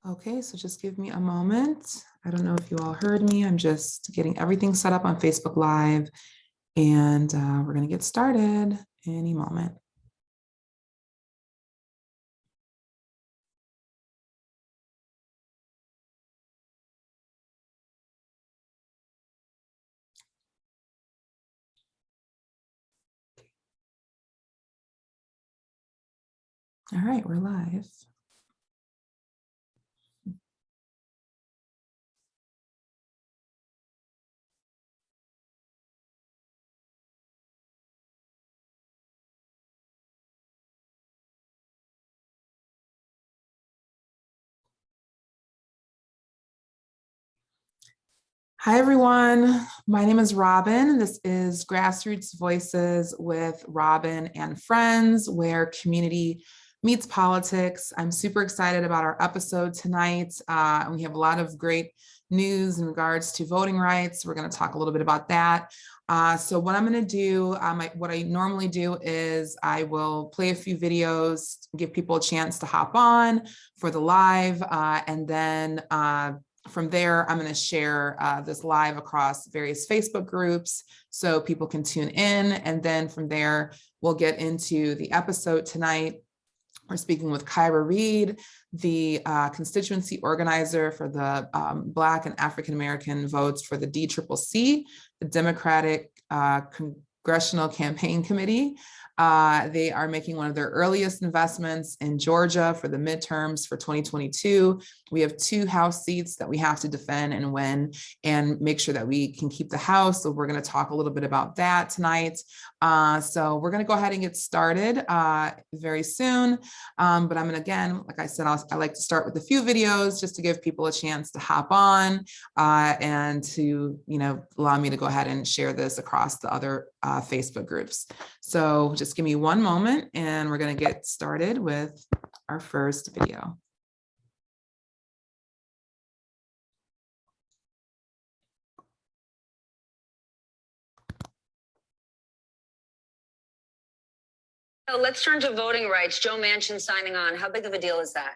Okay, so just give me a moment. I don't know if you all heard me. I'm just getting everything set up on Facebook Live, and we're going to get started any moment. All right, we're live. Hi, everyone. My name is Robin. This is Grassroots Voices with Robin and Friends, where community meets politics. I'm super excited about our episode tonight. We have a lot of great news in regards to voting rights. We're going to talk a little bit about that. So what I'm going to do, what I normally do is I will play a few videos, give people a chance to hop on for the live, and then from there, I'm going to share this live across various Facebook groups so people can tune in. And then from there, we'll get into the episode tonight. We're speaking with Kyra Reed, the Constituency Organizer for the Black and African American votes for the DCCC, the Democratic Congressional Campaign Committee. They are making one of their earliest investments in Georgia for the midterms for 2022. We have 2 House seats that we have to defend and win and make sure that we can keep the House. So we're going to talk a little bit about that tonight. So we're going to go ahead and get started very soon. But I'm going to, again, like I said, I like to start with a few videos just to give people a chance to hop on and to, allow me to go ahead and share this across the other Facebook groups. So just give me one moment and we're going to get started with our first video. So let's turn to voting rights. Joe Manchin signing on. How big of a deal is that?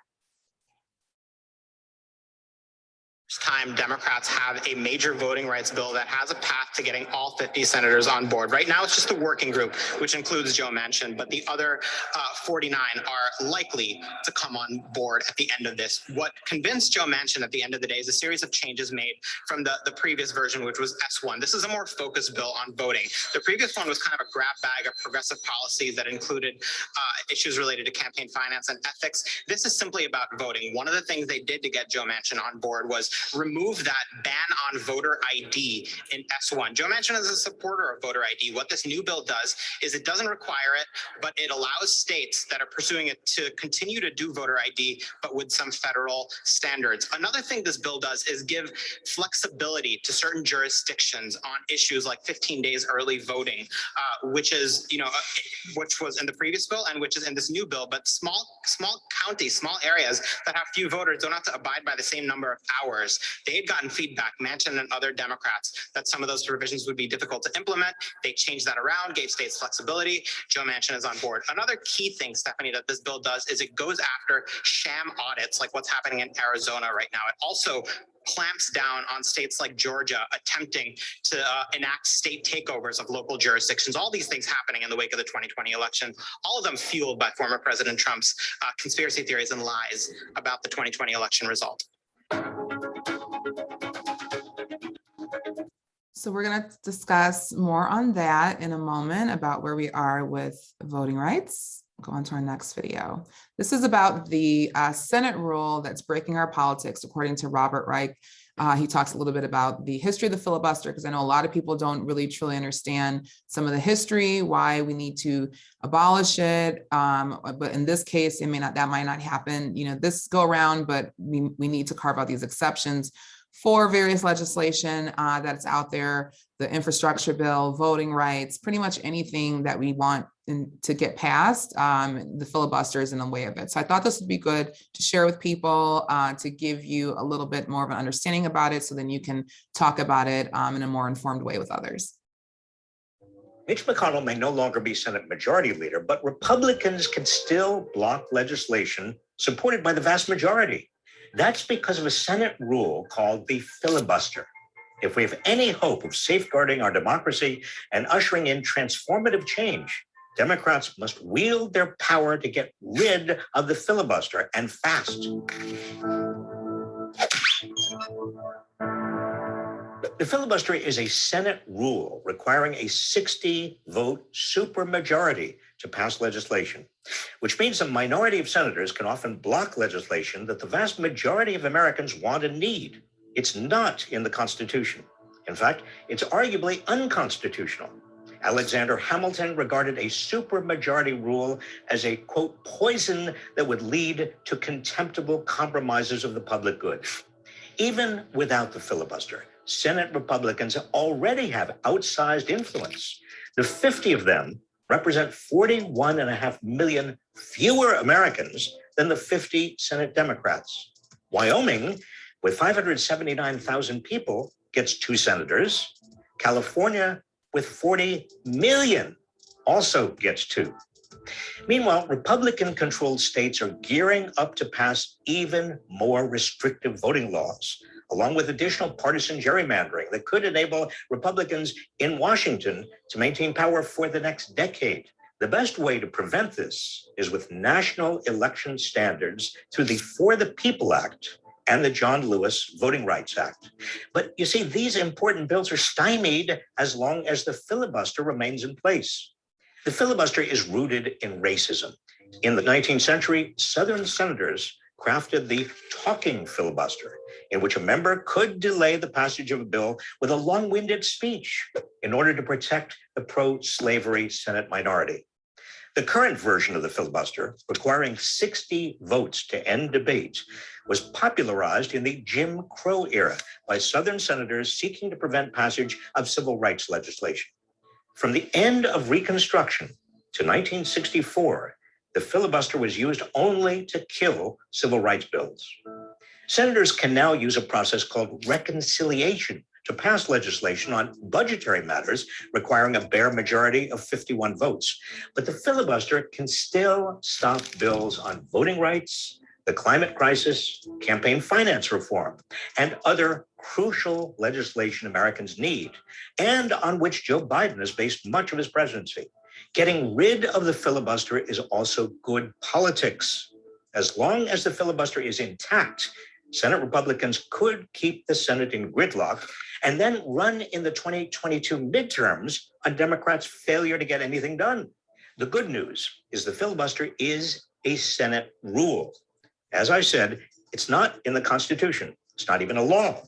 Time Democrats have a major voting rights bill that has a path to getting all 50 senators on board. Right now, it's just a working group, which includes Joe Manchin, but the other 49 are likely to come on board at the end of this. What convinced Joe Manchin at the end of the day is a series of changes made from the previous version, which was S1. This is a more focused bill on voting. The previous one was kind of a grab bag of progressive policies that included issues related to campaign finance and ethics. This is simply about voting. One of the things they did to get Joe Manchin on board was remove that ban on voter ID in S1. Joe Manchin is a supporter of voter ID. What this new bill does is it doesn't require it, but it allows states that are pursuing it to continue to do voter ID, but with some federal standards. Another thing this bill does is give flexibility to certain jurisdictions on issues like 15 days early voting, which is, which was in the previous bill and which is in this new bill. But small counties, small areas that have few voters don't have to abide by the same number of hours. They've gotten feedback, Manchin and other Democrats, that some of those provisions would be difficult to implement. They changed that around, gave states flexibility. Joe Manchin is on board. Another key thing, Stephanie, that this bill does is it goes after sham audits like what's happening in Arizona right now. It also clamps down on states like Georgia attempting to enact state takeovers of local jurisdictions. All these things happening in the wake of the 2020 election, all of them fueled by former President Trump's conspiracy theories and lies about the 2020 election result. So we're going to discuss more on that in a moment about where we are with voting rights. Go on to our next video. This is about the Senate rule that's breaking our politics, according to Robert Reich. He talks a little bit about the history of the filibuster, because I know a lot of people don't really truly understand some of the history, why we need to abolish it. But in this case, that might not happen, this go around, but we need to carve out these exceptions for various legislation that's out there, the infrastructure bill, voting rights, pretty much anything that we want to get passed, the filibuster is in the way of it. So I thought this would be good to share with people, to give you a little bit more of an understanding about it, so then you can talk about it in a more informed way with others. Mitch McConnell may no longer be Senate Majority Leader, but Republicans can still block legislation supported by the vast majority. That's because of a Senate rule called the filibuster. If we have any hope of safeguarding our democracy and ushering in transformative change, Democrats must wield their power to get rid of the filibuster, and fast. The filibuster is a Senate rule requiring a 60-vote supermajority to pass legislation, which means a minority of senators can often block legislation that the vast majority of Americans want and need. It's not in the Constitution. In fact, it's arguably unconstitutional. Alexander Hamilton regarded a supermajority rule as a, quote, poison that would lead to contemptible compromises of the public good. Even without the filibuster, Senate Republicans already have outsized influence. The 50 of them represent 41.5 million fewer Americans than the 50 Senate Democrats. Wyoming, with 579,000 people, gets 2 senators. California, with 40 million, also gets 2. Meanwhile, Republican-controlled states are gearing up to pass even more restrictive voting laws, along with additional partisan gerrymandering that could enable Republicans in Washington to maintain power for the next decade. The best way to prevent this is with national election standards through the For the People Act and the John Lewis Voting Rights Act. But you see, these important bills are stymied as long as the filibuster remains in place. The filibuster is rooted in racism. In the 19th century, Southern senators crafted the talking filibuster, in which a member could delay the passage of a bill with a long-winded speech in order to protect the pro-slavery Senate minority. The current version of the filibuster, requiring 60 votes to end debate, was popularized in the Jim Crow era by Southern senators seeking to prevent passage of civil rights legislation. From the end of Reconstruction to 1964, the filibuster was used only to kill civil rights bills. Senators can now use a process called reconciliation to pass legislation on budgetary matters requiring a bare majority of 51 votes. But the filibuster can still stop bills on voting rights, the climate crisis, campaign finance reform, and other crucial legislation Americans need, and on which Joe Biden has based much of his presidency. Getting rid of the filibuster is also good politics. As long as the filibuster is intact, Senate Republicans could keep the Senate in gridlock and then run in the 2022 midterms on Democrats' failure to get anything done. The good news is the filibuster is a Senate rule. As I said, it's not in the Constitution. It's not even a law.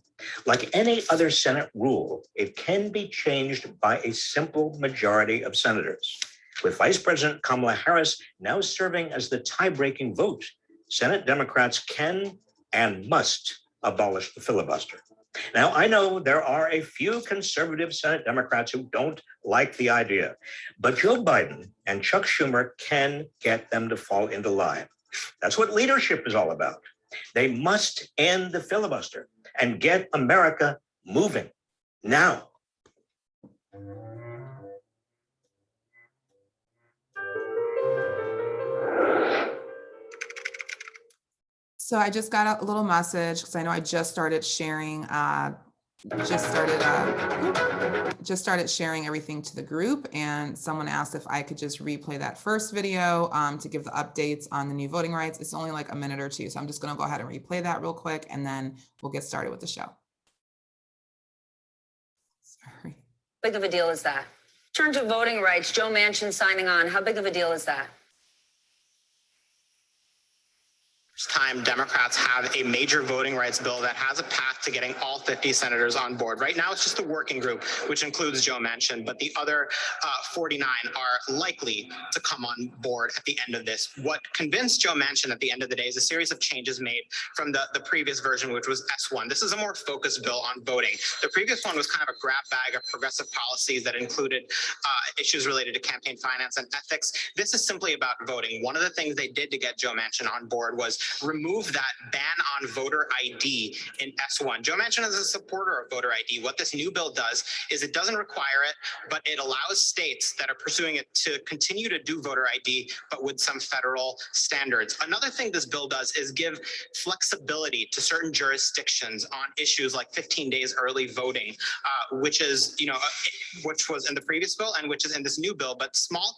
Like any other Senate rule, it can be changed by a simple majority of senators. With Vice President Kamala Harris now serving as the tie-breaking vote, Senate Democrats can and must abolish the filibuster. Now, I know there are a few conservative Senate Democrats who don't like the idea, but Joe Biden and Chuck Schumer can get them to fall into line. That's what leadership is all about. They must end the filibuster and get America moving now. So I just got a little message because I know I just started sharing, just started sharing everything to the group, and someone asked if I could just replay that first video to give the updates on the new voting rights. It's only like a minute or two, so I'm just going to go ahead and replay that real quick, and then we'll get started with the show. Sorry. How big of a deal is that? In terms of voting rights, Joe Manchin signing on, how big of a deal is that? Time Democrats have a major voting rights bill that has a path to getting all 50 senators on board. Right now, it's just a working group, which includes Joe Manchin, but the other 49 are likely to come on board at the end of this. What convinced Joe Manchin at the end of the day is a series of changes made from the previous version, which was S1. This is a more focused bill on voting. The previous one was kind of a grab bag of progressive policies that included issues related to campaign finance and ethics. This is simply about voting. One of the things they did to get Joe Manchin on board was remove that ban on voter ID in S1. Joe Manchin is a supporter of voter ID. What this new bill does is it doesn't require it, but it allows states that are pursuing it to continue to do voter ID, but with some federal standards. Another thing this bill does is give flexibility to certain jurisdictions on issues like 15 days early voting, which is, which was in the previous bill and which is in this new bill, but small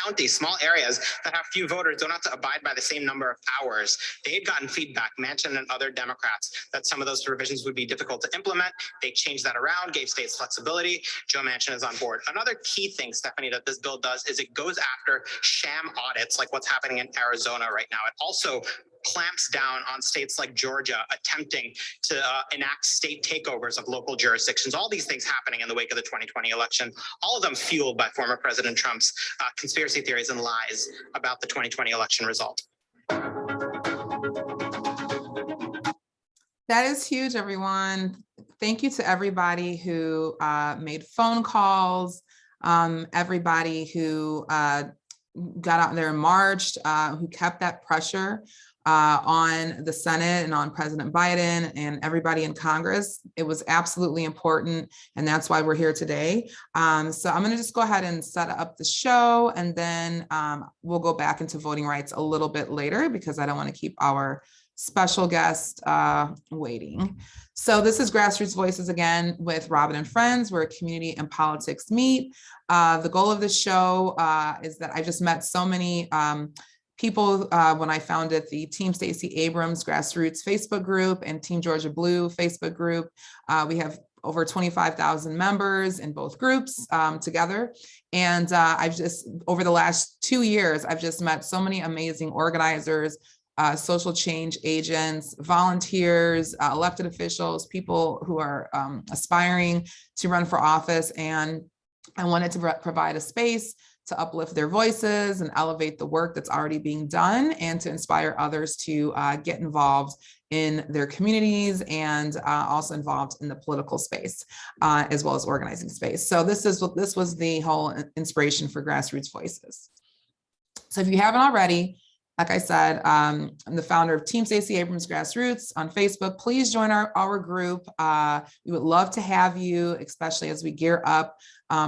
counties, small areas that have few voters don't have to abide by the same number of hours. They had gotten feedback, Manchin and other Democrats, that some of those provisions would be difficult to implement. They changed that around, gave states flexibility. Joe Manchin is on board. Another key thing, Stephanie, that this bill does is it goes after sham audits like what's happening in Arizona right now. It also clamps down on states like Georgia attempting to enact state takeovers of local jurisdictions. All these things happening in the wake of the 2020 election, all of them fueled by former President Trump's conspiracy theories and lies about the 2020 election result. That is huge, everyone. Thank you to everybody who made phone calls, everybody who got out there and marched, who kept that pressure on the Senate and on President Biden and everybody in Congress. It was absolutely important, and that's why we're here today. So I'm going to just go ahead and set up the show, and then we'll go back into voting rights a little bit later because I don't want to keep our special guest waiting. So this is Grassroots Voices again with Robin and Friends, where community and politics meet. The goal of this show is that I just met so many people when I founded the Team Stacey Abrams Grassroots Facebook group and Team Georgia Blue Facebook group. We have over 25,000 members in both groups together. And I've just, over the last 2 years, I've just met so many amazing organizers, social change agents, volunteers, elected officials, people who are aspiring to run for office. And I wanted to provide a space to uplift their voices and elevate the work that's already being done, and to inspire others to get involved in their communities and also involved in the political space, as well as organizing space. So this was the whole inspiration for Grassroots Voices. So if you haven't already, like I said, I'm the founder of Team Stacey Abrams Grassroots on Facebook. Please join our group. We would love to have you, especially as we gear up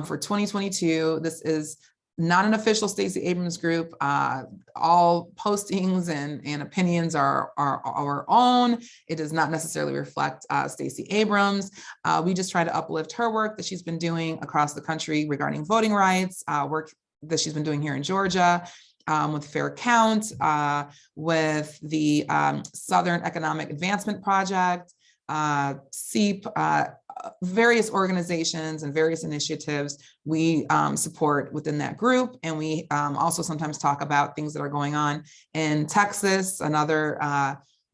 for 2022. This is not an official Stacey Abrams group. All postings and opinions are our own. It does not necessarily reflect Stacey Abrams. We just try to uplift her work that she's been doing across the country regarding voting rights, work that she's been doing here in Georgia, with Fair Count, with the Southern Economic Advancement Project, SEEP, various organizations and various initiatives we support within that group. And we also sometimes talk about things that are going on in Texas, another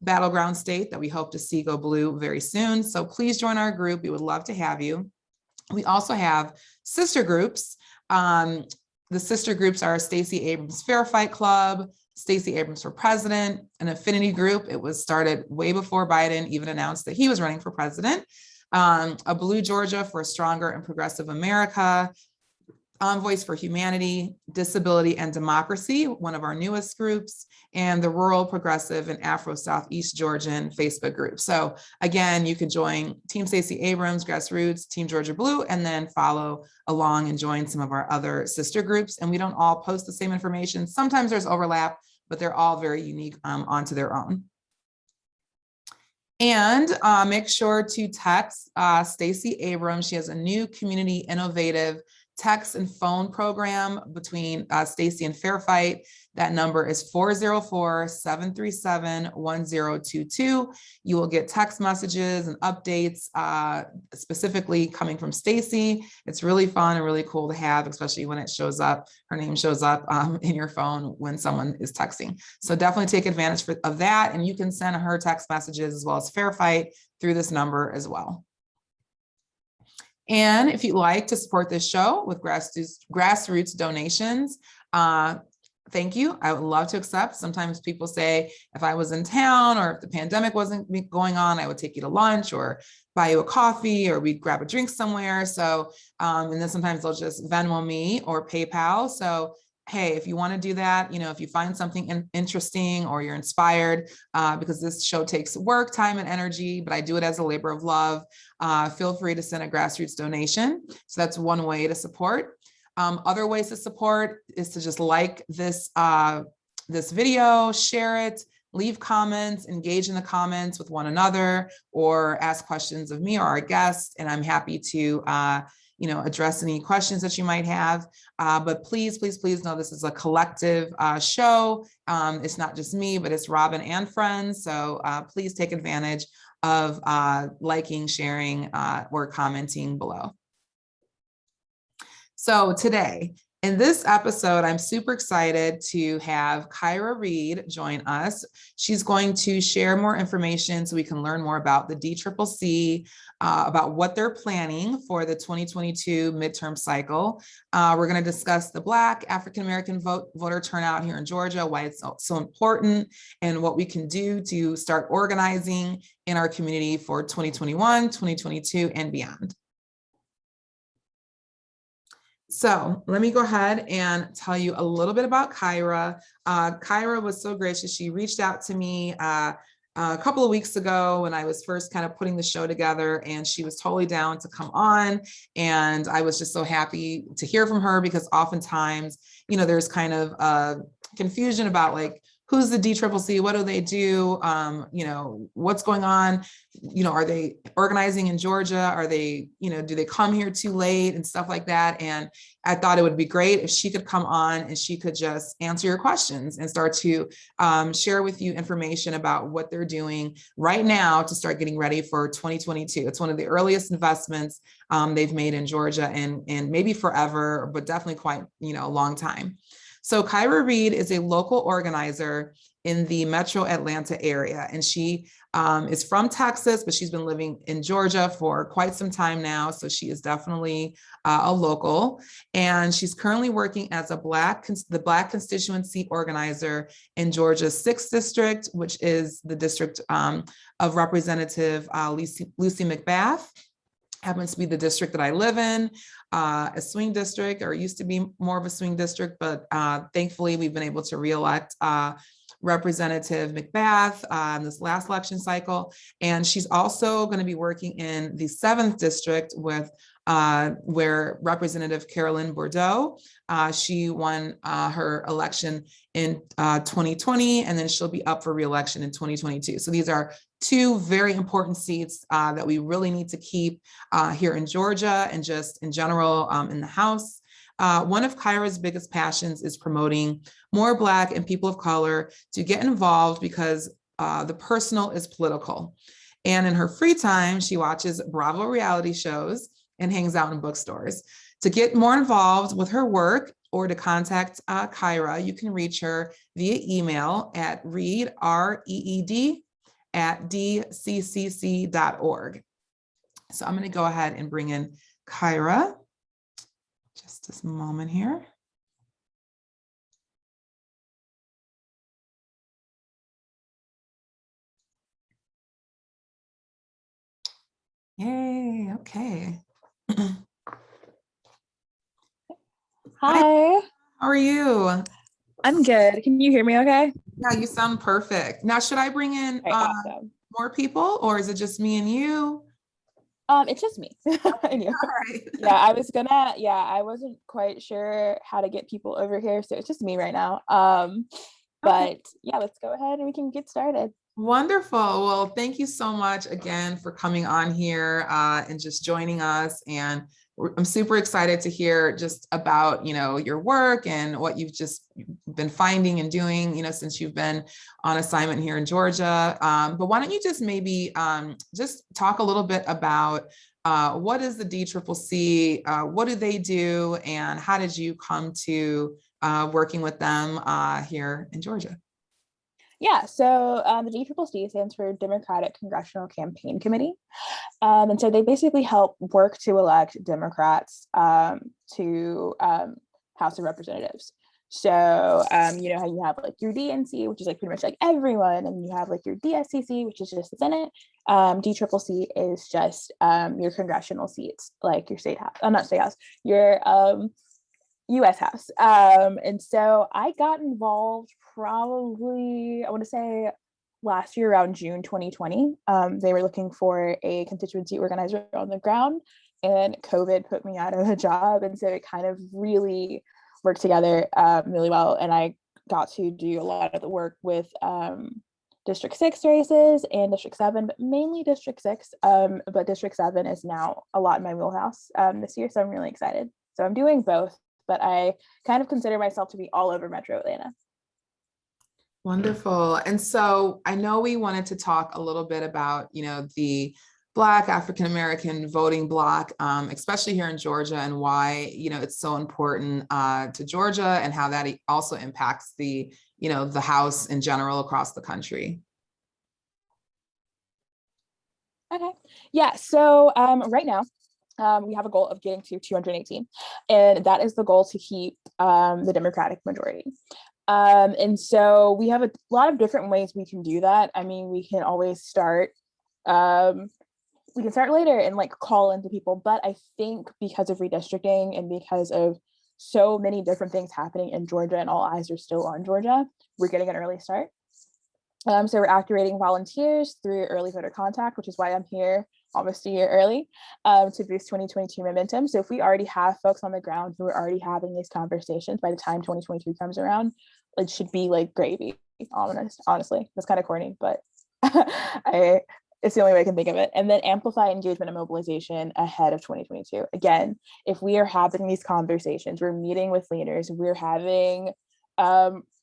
battleground state that we hope to see go blue very soon. So please join our group. We would love to have you. We also have sister groups. The sister groups are Stacey Abrams Fair Fight Club, Stacey Abrams for President, an affinity group. It was started way before Biden even announced that he was running for president. A Blue Georgia for a Stronger and Progressive America, Envoys for Humanity, Disability and Democracy, one of our newest groups, and the Rural Progressive and Afro Southeast Georgian Facebook group. So again, you can join Team Stacey Abrams, Grassroots, Team Georgia Blue, and then follow along and join some of our other sister groups. And we don't all post the same information. Sometimes there's overlap, but they're all very unique onto their own. And make sure to text Stacey Abrams. She has a new community innovative text and phone program between Stacey and Fair Fight. That number is 404-737-1022. You will get text messages and updates specifically coming from Stacey. It's really fun and really cool to have, especially when it shows up, her name shows up in your phone when someone is texting. So definitely take advantage of that. And you can send her text messages as well as Fair Fight through this number as well. And if you'd like to support this show with grassroots donations, thank you. I would love to accept. Sometimes people say, if I was in town or if the pandemic wasn't going on, I would take you to lunch or buy you a coffee or we'd grab a drink somewhere. So, and then sometimes they'll just Venmo me or PayPal. So hey, if you want to do that, if you find something interesting or you're inspired, because this show takes work, time, and energy, but I do it as a labor of love, feel free to send a Grassroots donation. So that's one way to support. Other ways to support is to just like this video, share it, leave comments, engage in the comments with one another, or ask questions of me or our guests. And I'm happy to address any questions that you might have. But please, please, please know this is a collective show. It's not just me, but it's Robin and friends. So please take advantage of liking, sharing, or commenting below. So today, in this episode, I'm super excited to have Kyra Reed join us. She's going to share more information so we can learn more about the DCCC, about what they're planning for the 2022 midterm cycle. We're going to discuss the Black African-American voter turnout here in Georgia, why it's so important, and what we can do to start organizing in our community for 2021, 2022, and beyond. So let me go ahead and tell you a little bit about Kyra. Kyra was so gracious. She reached out to me a couple of weeks ago when I was first kind of putting the show together, and she was totally down to come on. And I was just so happy to hear from her, because oftentimes, there's kind of confusion about like, who's the DCCC? What do they do? What's going on? Are they organizing in Georgia? Are they, do they come here too late and stuff like that? And I thought it would be great if she could come on and she could just answer your questions and start to share with you information about what they're doing right now to start getting ready for 2022. It's one of the earliest investments they've made in Georgia, and maybe forever, but definitely quite, a long time. So Kyra Reed is a local organizer in the Metro Atlanta area, and she is from Texas, but she's been living in Georgia for quite some time now. So she is definitely a local, and she's currently working as the Black Constituency Organizer in Georgia's 6th District, which is the district of Representative Lucy McBath. Happens to be the district that I live in, a swing district, or used to be more of a swing district, but thankfully we've been able to reelect Representative McBath in this last election cycle. And she's also going to be working in the 7th district with where Representative Carolyn Bordeaux, she won her election in 2020, and then she'll be up for re-election in 2022. So these are two very important seats that we really need to keep here in Georgia and just in general in the House. One of Kyra's biggest passions is promoting more Black and people of color to get involved, because the personal is political. And in her free time, she watches Bravo reality shows and hangs out in bookstores. To get more involved with her work or to contact Kyra, you can reach her via email at reed, R-E-E-D, at dccc.org. So I'm going to go ahead and bring in Kyra. Just this moment here. Yay, okay. Hi. How are you? I'm good. Can you hear me okay? Yeah, you sound perfect. Now, should I bring in Okay, awesome. more people, or is it just me and you? It's just me. And you. All right. Yeah, I wasn't quite sure how to get people over here, so it's just me right now. But yeah, let's go ahead and we can get started. Wonderful. Well, thank you so much again for coming on here and just joining us. And I'm super excited to hear just about, your work and what you've just been finding and doing, since you've been on assignment here in Georgia. But why don't you just maybe just talk a little bit about what is the DCCC, what do they do, and how did you come to working with them here in Georgia? Yeah, so the DCCC stands for Democratic Congressional Campaign Committee. And so they basically help work to elect Democrats to House of Representatives. So, you know how you have like your DNC, which is like pretty much like everyone, and you have like your DSCC, which is just the Senate. DCCC is just your congressional seats, like your state house, not state house, your US House. And so I got involved probably, I want to say last year around June 2020. They were looking for a constituency organizer on the ground, and COVID put me out of a job. And so it kind of really worked together really well. And I got to do a lot of the work with District 6 races and District 7, but mainly District 6. But District 7 is now a lot in my wheelhouse this year. So I'm really excited. So I'm doing both, but I kind of consider myself to be all over Metro Atlanta. Wonderful. And so I know we wanted to talk a little bit about, the Black African-American voting bloc, especially here in Georgia, and why, it's so important to Georgia, and how that also impacts the House in general across the country. Okay. Yeah. So right now, we have a goal of getting to 218, and that is the goal to keep the Democratic majority. And so we have a lot of different ways we can do that. I mean, we can always start, we can start later and like call into people, but I think because of redistricting and because of so many different things happening in Georgia and all eyes are still on Georgia, we're getting an early start. So we're activating volunteers through early voter contact, which is why I'm here almost a year early, to boost 2022 momentum. So if we already have folks on the ground who are already having these conversations, by the time 2022 comes around, it should be like gravy, honestly. That's kind of corny, but it's the only way I can think of it. And then amplify engagement and mobilization ahead of 2022. Again, if we are having these conversations, we're meeting with leaders, we're having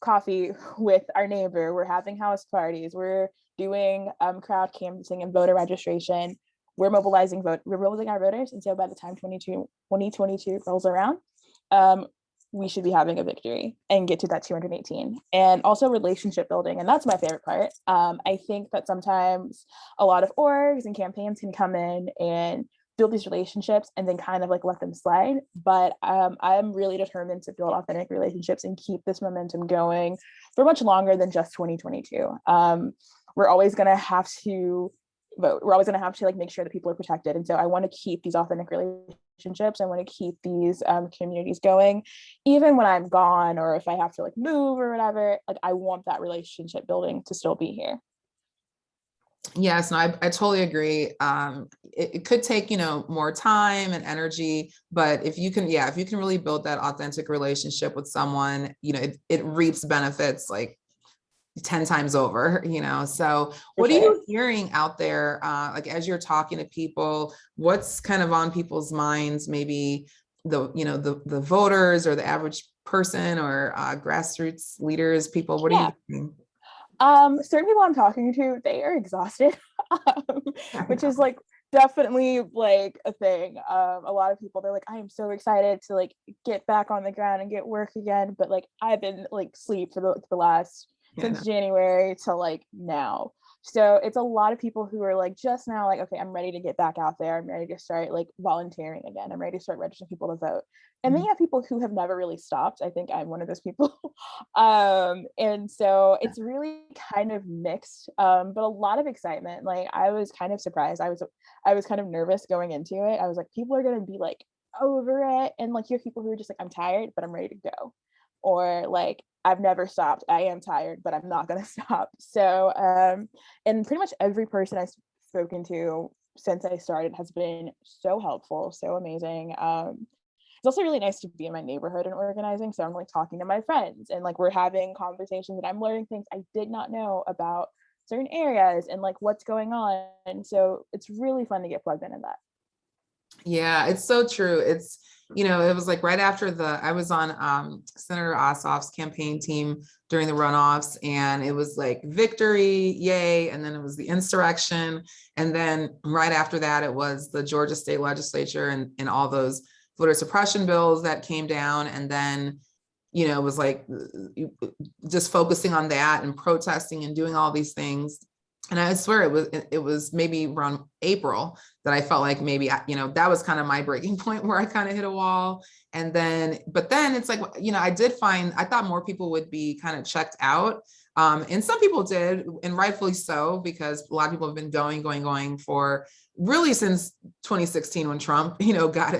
coffee with our neighbor, we're having house parties, we're doing crowd canvassing and voter registration, we're mobilizing our voters. And so by the time 2022 rolls around, we should be having a victory and get to that 218. And also relationship building. And that's my favorite part. I think that sometimes a lot of orgs and campaigns can come in and build these relationships and then kind of like let them slide. But I'm really determined to build authentic relationships and keep this momentum going for much longer than just 2022. We're always going to have to vote. We're always going to have to like make sure that people are protected. And so I want to keep these authentic relationships. I want to keep these communities going, even when I'm gone, or if I have to like move or whatever. Like I want that relationship building to still be here. Yes, no, I totally agree. It could take, more time and energy, but if you can really build that authentic relationship with someone, it reaps benefits like 10 times over, so what are you hearing out there? Like, as you're talking to people, what's kind of on people's minds, maybe the voters or the average person or grassroots leaders, people, what are you hearing? Certain people I'm talking to, they are exhausted, which is like definitely like a thing. A lot of people, they're like, I am so excited to like get back on the ground and get work again, but like I've been like asleep for the last since January to like now. So it's a lot of people who are like just now like, okay, I'm ready to get back out there. I'm ready to start like volunteering again. I'm ready to start registering people to vote. And then you have people who have never really stopped. I think I'm one of those people. And so it's really kind of mixed, but a lot of excitement. Like I was kind of surprised. I was kind of nervous going into it. I was like, people are going to be like over it. And like you have people who are just like, I'm tired, but I'm ready to go. Or like, I've never stopped. I am tired, but I'm not going to stop. So, and pretty much every person I've spoken to since I started has been so helpful, so amazing. It's also really nice to be in my neighborhood and organizing. So I'm like talking to my friends and like we're having conversations and I'm learning things I did not know about certain areas and like what's going on. And so it's really fun to get plugged into that. Yeah, it's so true. It's, it was like right after I was on Senator Ossoff's campaign team during the runoffs, and it was like victory, yay. And then it was the insurrection. And then right after that, it was the Georgia state legislature and all those voter suppression bills that came down. And then, it was like just focusing on that and protesting and doing all these things. And I swear it was maybe around April that I felt like maybe, that was kind of my breaking point where I kind of hit a wall. And then, but then it's like, I thought more people would be kind of checked out. And some people did, and rightfully so, because a lot of people have been going for really since 2016 when Trump, got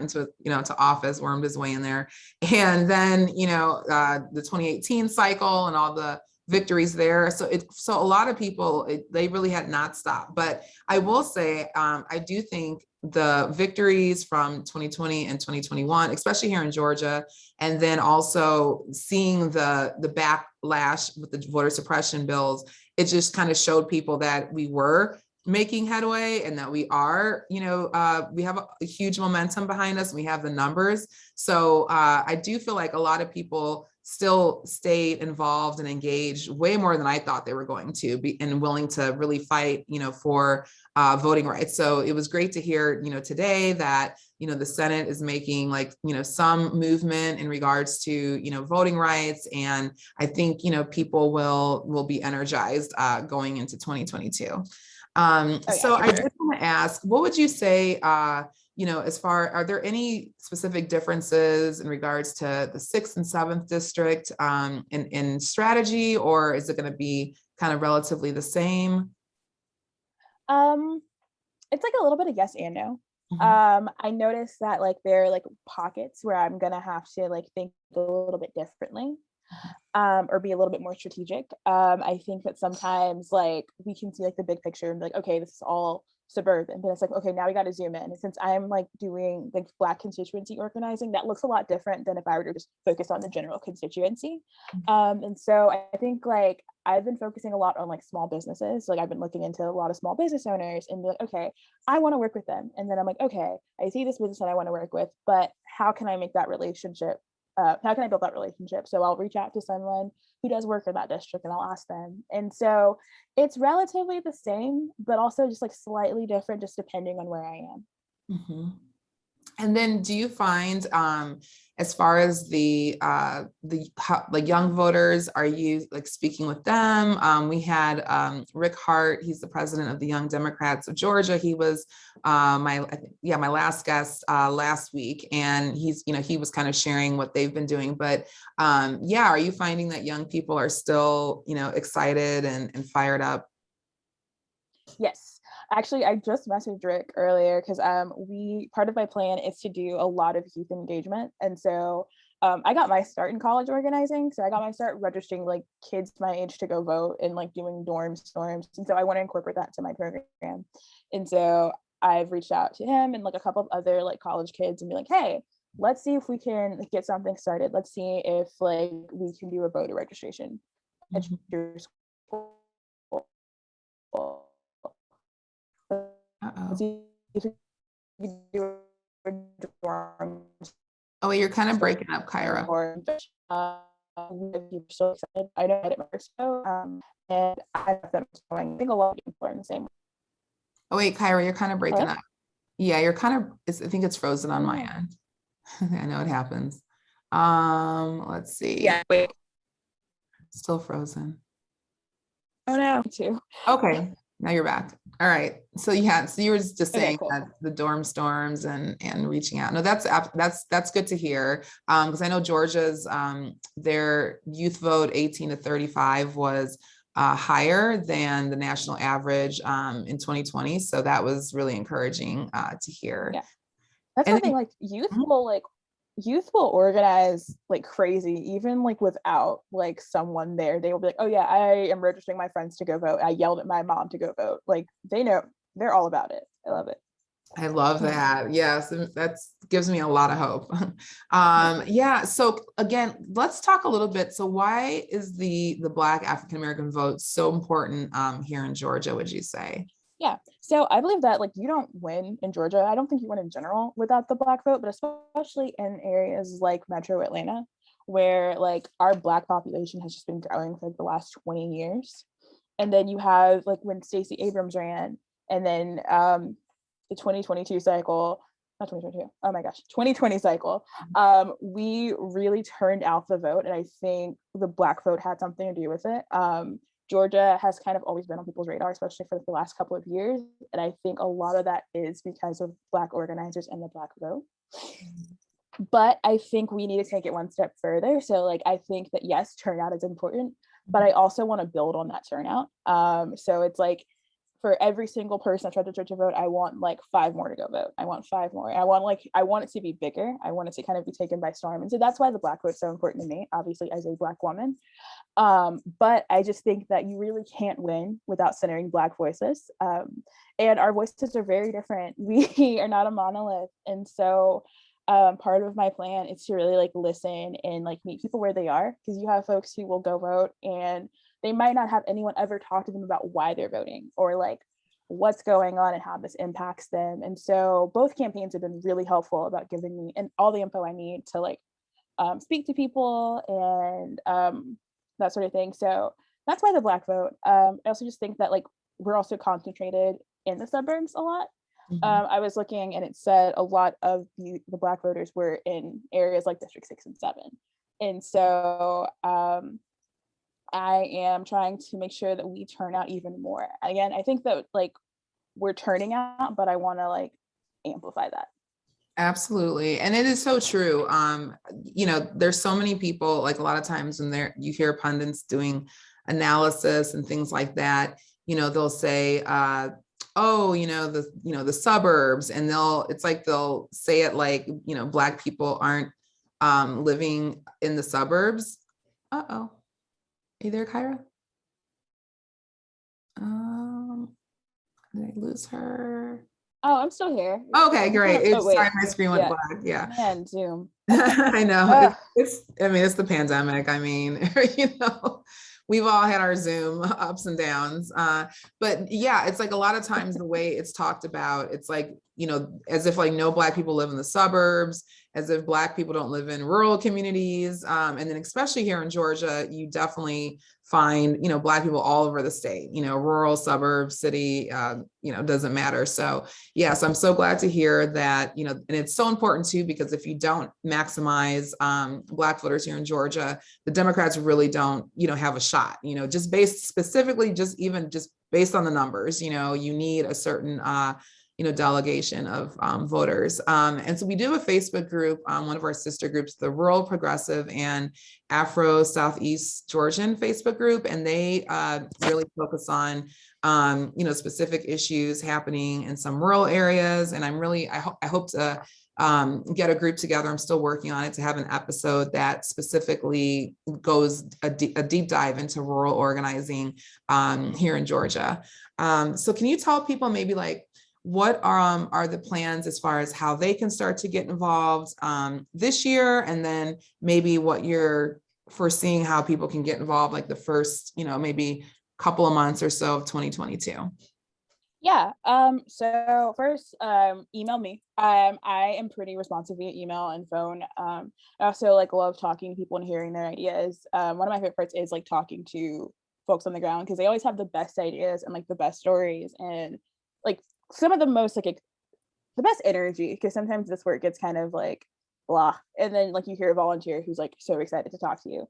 into, to office, wormed his way in there. And then, the 2018 cycle and all the victories there. So a lot of people, they really had not stopped. But I will say, I do think the victories from 2020 and 2021, especially here in Georgia, and then also seeing the backlash with the voter suppression bills, it just kind of showed people that we were making headway and that we are, we have a huge momentum behind us. And we have the numbers. So I do feel like a lot of people still stayed involved and engaged way more than I thought they were going to be, and willing to really fight, for voting rights. So it was great to hear, today that, the Senate is making some movement in regards to, voting rights. And I think, people will be energized going into 2022. So I just want to ask, what would you say, are there any specific differences in regards to the 6th and 7th district in strategy, or is it going to be kind of relatively the same? It's like a little bit of yes and no. I noticed that there are pockets where I'm going to have to think a little bit differently. Or be a little bit more strategic. I think that sometimes we can see the big picture and be okay, this is all suburban, but it's okay, now we got to zoom in. And since I'm doing Black constituency organizing, that looks a lot different than if I were to just focus on the general constituency. And so I think I've been focusing a lot on small businesses. I've been looking into a lot of small business owners and be okay, I want to work with them. And then I'm okay, I see this business that I want to work with, but how can I make that relationship? How can I build that relationship? So I'll reach out to someone who does work in that district and I'll ask them. And so it's relatively the same, but also just slightly different, just depending on where I am. Mm-hmm. And then do you find, as far as the young voters, are you speaking with them? We had Rick Hart, he's the president of the Young Democrats of Georgia. He was my last guest last week, and he was kind of sharing what they've been doing. But are you finding that young people are still excited and fired up? Yes. Actually, I just messaged Rick earlier because part of my plan is to do a lot of youth engagement. And so I got my start in college organizing. So I got my start registering kids my age to go vote and doing dorm storms. And so I want to incorporate that to my program. And so I've reached out to him and a couple of other college kids and be hey, let's see if we can get something started. Let's see if we can do a voter registration at your school. Oh, you're kind of breaking up, Kyra. So excited. I know it and I have them going. I think a lot of people are in the same way. Oh wait, Kyra, you're kind of breaking up. Yeah, you're kind of. I think it's frozen on my end. I know it happens. Let's see. Yeah. Wait. Still frozen. Oh no. Too. Okay. Now you're back. All right. So you were just saying cool. that the dorm storms and reaching out. No, that's good to hear. Because I know Georgia's their youth vote 18 to 35 was higher than the national average in 2020. So that was really encouraging to hear. Yeah. That's the thing. Youth will organize crazy, even without someone there. They will be oh yeah, I am registering my friends to go vote. I yelled at my mom to go vote. They know, they're all about it. I love it. I love that. Yes, that gives me a lot of hope. So again, let's talk a little bit. So why is the Black African-American vote so important here in Georgia, would you say? Yeah, so I believe that you don't win in Georgia. I don't think you win in general without the Black vote, but especially in areas like Metro Atlanta, where our Black population has just been growing for the last 20 years. And then you have when Stacey Abrams ran, and then the 2022 cycle, not 2022, oh my gosh, 2020 cycle, we really turned out the vote. And I think the Black vote had something to do with it. Georgia has kind of always been on people's radar, especially for the last couple of years. And I think a lot of that is because of Black organizers and the Black vote. But I think we need to take it one step further. So I think that yes, turnout is important, but I also want to build on that turnout. So it's like, for every single person that's registered to vote, I want like 5 more to go vote. I want 5 more. I want it to be bigger. I want it to kind of be taken by storm. And so that's why the Black vote's so important to me, obviously, as a Black woman. But I just think that you really can't win without centering Black voices. And our voices are very different. We are not a monolith. And so part of my plan is to really like listen and like meet people where they are, because you have folks who will go vote and they might not have anyone ever talk to them about why they're voting or like what's going on and how this impacts them. And so both campaigns have been really helpful about giving me and all the info I need to like speak to people and that sort of thing. So that's why the Black vote. I also just think that like we're also concentrated in the suburbs a lot. I was looking and it said a lot of the Black voters were in areas like District 6 and 7. And so I am trying to make sure that we turn out even more. Again, I think that like we're turning out, but I want to like amplify that. Absolutely. And it is so true. You know, there's so many people, like a lot of times when you hear pundits doing analysis and things like that, you know, they'll say, oh, the suburbs, and they'll say it like, you know, Black people aren't living in the suburbs. Uh-oh. Are you there, Kyra? Did I lose her? Oh, I'm still here. Okay, great. Sorry, my screen went black. Yeah. Man, Zoom. I know. It's the pandemic. I mean, you know, we've all had our Zoom ups and downs. But yeah, it's like a lot of times the way it's talked about, it's like, you know, as if like no Black people live in the suburbs, as if Black people don't live in rural communities. And then especially here in Georgia, you definitely find, you know, Black people all over the state, you know, rural, suburb, city, you know, doesn't matter. So yes, I'm so glad to hear that, you know, and it's so important too, because if you don't maximize Black voters here in Georgia, the Democrats really don't, you know, have a shot, you know, just based based on the numbers, you know, you need a certain, you know, delegation of voters. And so we do a Facebook group, one of our sister groups, the Rural Progressive and Afro Southeast Georgian Facebook group. And they really focus on, you know, specific issues happening in some rural areas. And I hope to get a group together. I'm still working on it, to have an episode that specifically goes a deep dive into rural organizing here in Georgia. So can you tell people maybe like, what are the plans as far as how they can start to get involved this year, and then maybe what you're foreseeing how people can get involved like the first, you know, maybe couple of months or so of 2022? Yeah. So first, email me. I am pretty responsive via email and phone. I also like love talking to people and hearing their ideas. One of my favorite parts is like talking to folks on the ground, because they always have the best ideas and like the best stories and like some of the most like the best energy, because sometimes this work gets kind of like blah, and then like you hear a volunteer who's like so excited to talk to you.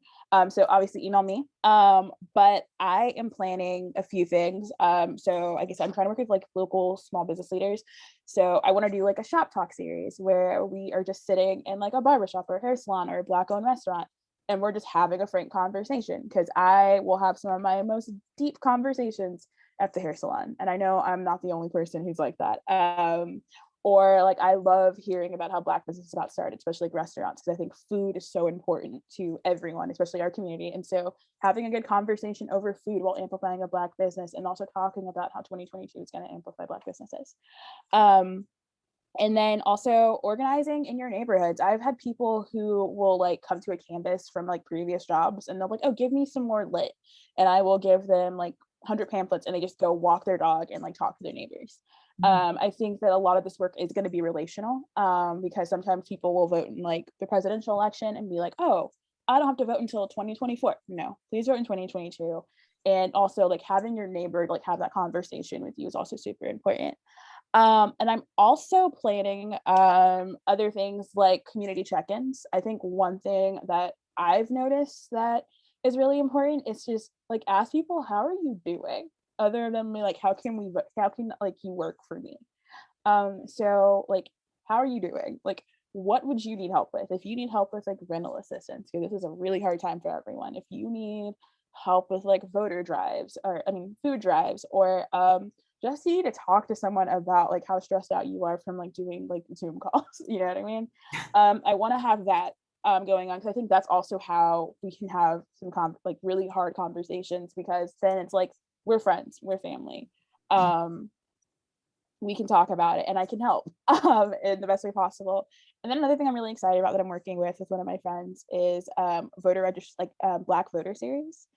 So obviously email me. But I am planning a few things. So I guess I'm trying to work with like local small business leaders. So I want to do like a shop talk series where we are just sitting in like a barbershop or a hair salon or a Black-owned restaurant, and we're just having a frank conversation, because I will have some of my most deep conversations at the hair salon. And I know I'm not the only person who's like that. Or like, I love hearing about how Black businesses got started, especially like restaurants, because I think food is so important to everyone, especially our community. And so having a good conversation over food while amplifying a Black business, and also talking about how 2022 is going to amplify Black businesses. And then also organizing in your neighborhoods. I've had people who will like come to a canvas from like previous jobs, and they're like, oh, give me some more lit. And I will give them like 100 pamphlets, and they just go walk their dog and like talk to their neighbors. I think that a lot of this work is going to be relational, because sometimes people will vote in like the presidential election and be like, oh, I don't have to vote until 2024. No, please vote in 2022. And also like having your neighbor like have that conversation with you is also super important. And I'm also planning other things like community check-ins. I think one thing that I've noticed that is really important is just like ask people, how are you doing? Other than like, how can like you work for me? So like, how are you doing? Like, what would you need help with? If you need help with like rental assistance, because this is a really hard time for everyone. If you need help with like voter drives, or food drives, or just need to talk to someone about like how stressed out you are from like doing like Zoom calls. You know what I mean? I want to have that going on, because I think that's also how we can have some like really hard conversations, because then it's like we're friends, we're family. We can talk about it and I can help in the best way possible. And then another thing I'm really excited about that I'm working with one of my friends is voter register, Black Voter Series.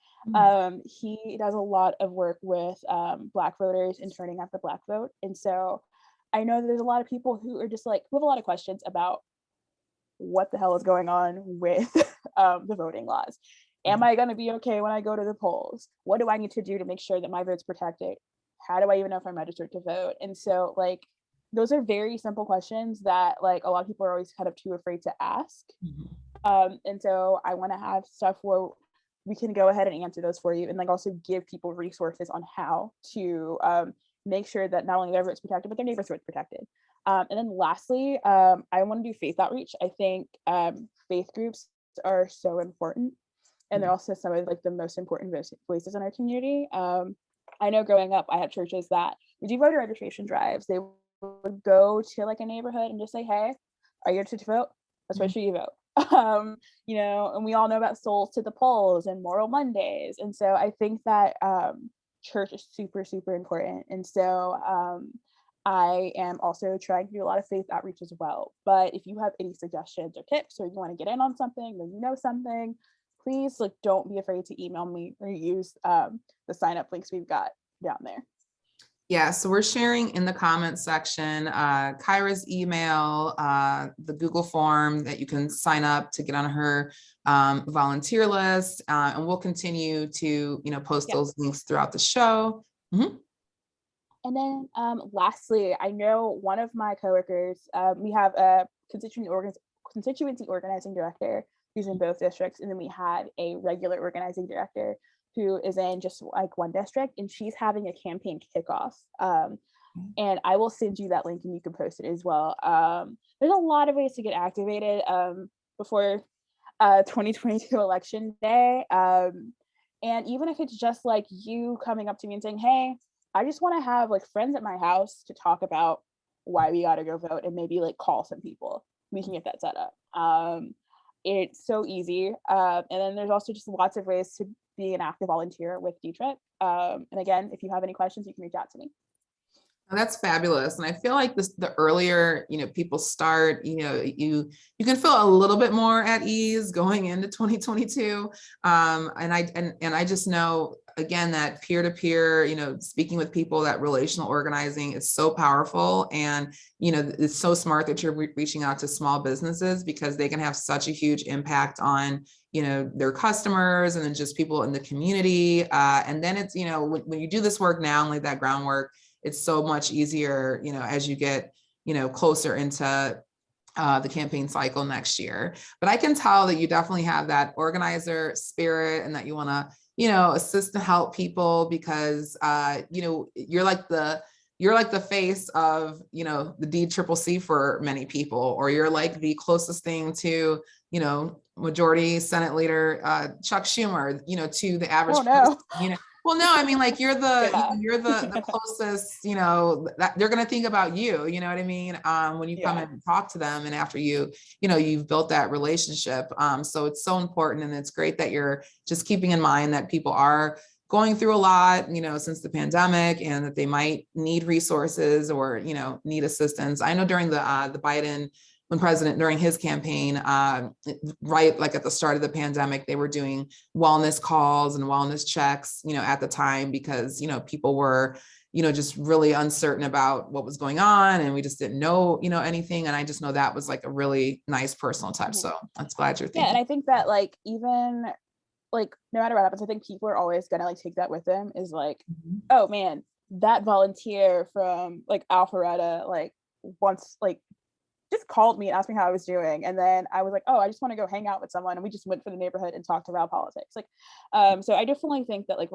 He does a lot of work with Black voters and turning out the Black vote. And so I know that there's a lot of people who are just like, who have a lot of questions about what the hell is going on with the voting laws. Am I going to be okay when I go to the polls? What do I need to do to make sure that my vote's protected? How do I even know if I'm registered to vote? And so like, those are very simple questions that like a lot of people are always kind of too afraid to ask. And so I want to have stuff where we can go ahead and answer those for you, and like also give people resources on how to make sure that not only their vote's protected, but their neighbor's vote's protected. And then lastly, I want to do faith outreach. I think faith groups are so important, and they're also some of like the most important voices in our community. I know growing up, I had churches that would do voter registration drives. They would go to like a neighborhood and just say, "Hey, are you registered to vote? Let's register you to vote." You know, and we all know about Souls to the Polls and Moral Mondays. And so I think that church is super, super important. And so I am also trying to do a lot of faith outreach as well. But if you have any suggestions or tips, or you want to get in on something, or you know something, please like don't be afraid to email me or use the sign up links we've got down there. Yeah, so we're sharing in the comments section Kyra's email, the Google form that you can sign up to get on her volunteer list, and we'll continue to post those links throughout the show. And then lastly, I know one of my coworkers, we have a constituency organizing director who's in both districts, and then we have a regular organizing director who is in just like one district, and she's having a campaign kickoff. And I will send you that link and you can post it as well. There's a lot of ways to get activated before 2022 election day. And even if it's just like you coming up to me and saying, "Hey, I just want to have like friends at my house to talk about why we got to go vote," and maybe like call some people, we can get that set up. It's so easy. And then there's also just lots of ways to be an active volunteer with DTRIP. And again, if you have any questions, you can reach out to me. Oh, that's fabulous. And I feel like the earlier, people start, you can feel a little bit more at ease going into 2022. And I just know, again, that peer-to-peer, speaking with people, that relational organizing is so powerful. And, it's so smart that you're reaching out to small businesses, because they can have such a huge impact on, their customers, and then just people in the community. And then it's, when you do this work now and lay that groundwork, it's so much easier, as you get, closer into the campaign cycle next year. But I can tell that you definitely have that organizer spirit, and that you want to, assist and help people, because, you're like the face of, the DCCC for many people, or you're like the closest thing to, Majority Senate Leader Chuck Schumer, to the average person, Well, no, I mean, like you're the closest, that they're going to think about you, you know what I mean? When you come and talk to them, and after you've built that relationship. So it's so important, and it's great that you're just keeping in mind that people are going through a lot, since the pandemic, and that they might need resources or, need assistance. I know during the Biden, when president, during his campaign, right, like at the start of the pandemic, they were doing wellness calls and wellness checks, at the time, because, people were, just really uncertain about what was going on, and we just didn't know, anything. And I just know that was like a really nice personal touch. So I'm glad you're thinking. Yeah, and I think that like, even like, no matter what happens, I think people are always gonna like take that with them, is like, oh man, that volunteer from like Alpharetta, like once like just called me and asked me how I was doing, and then I was like, oh, I just want to go hang out with someone, and we just went for the neighborhood and talked about politics. Like, so I definitely think that like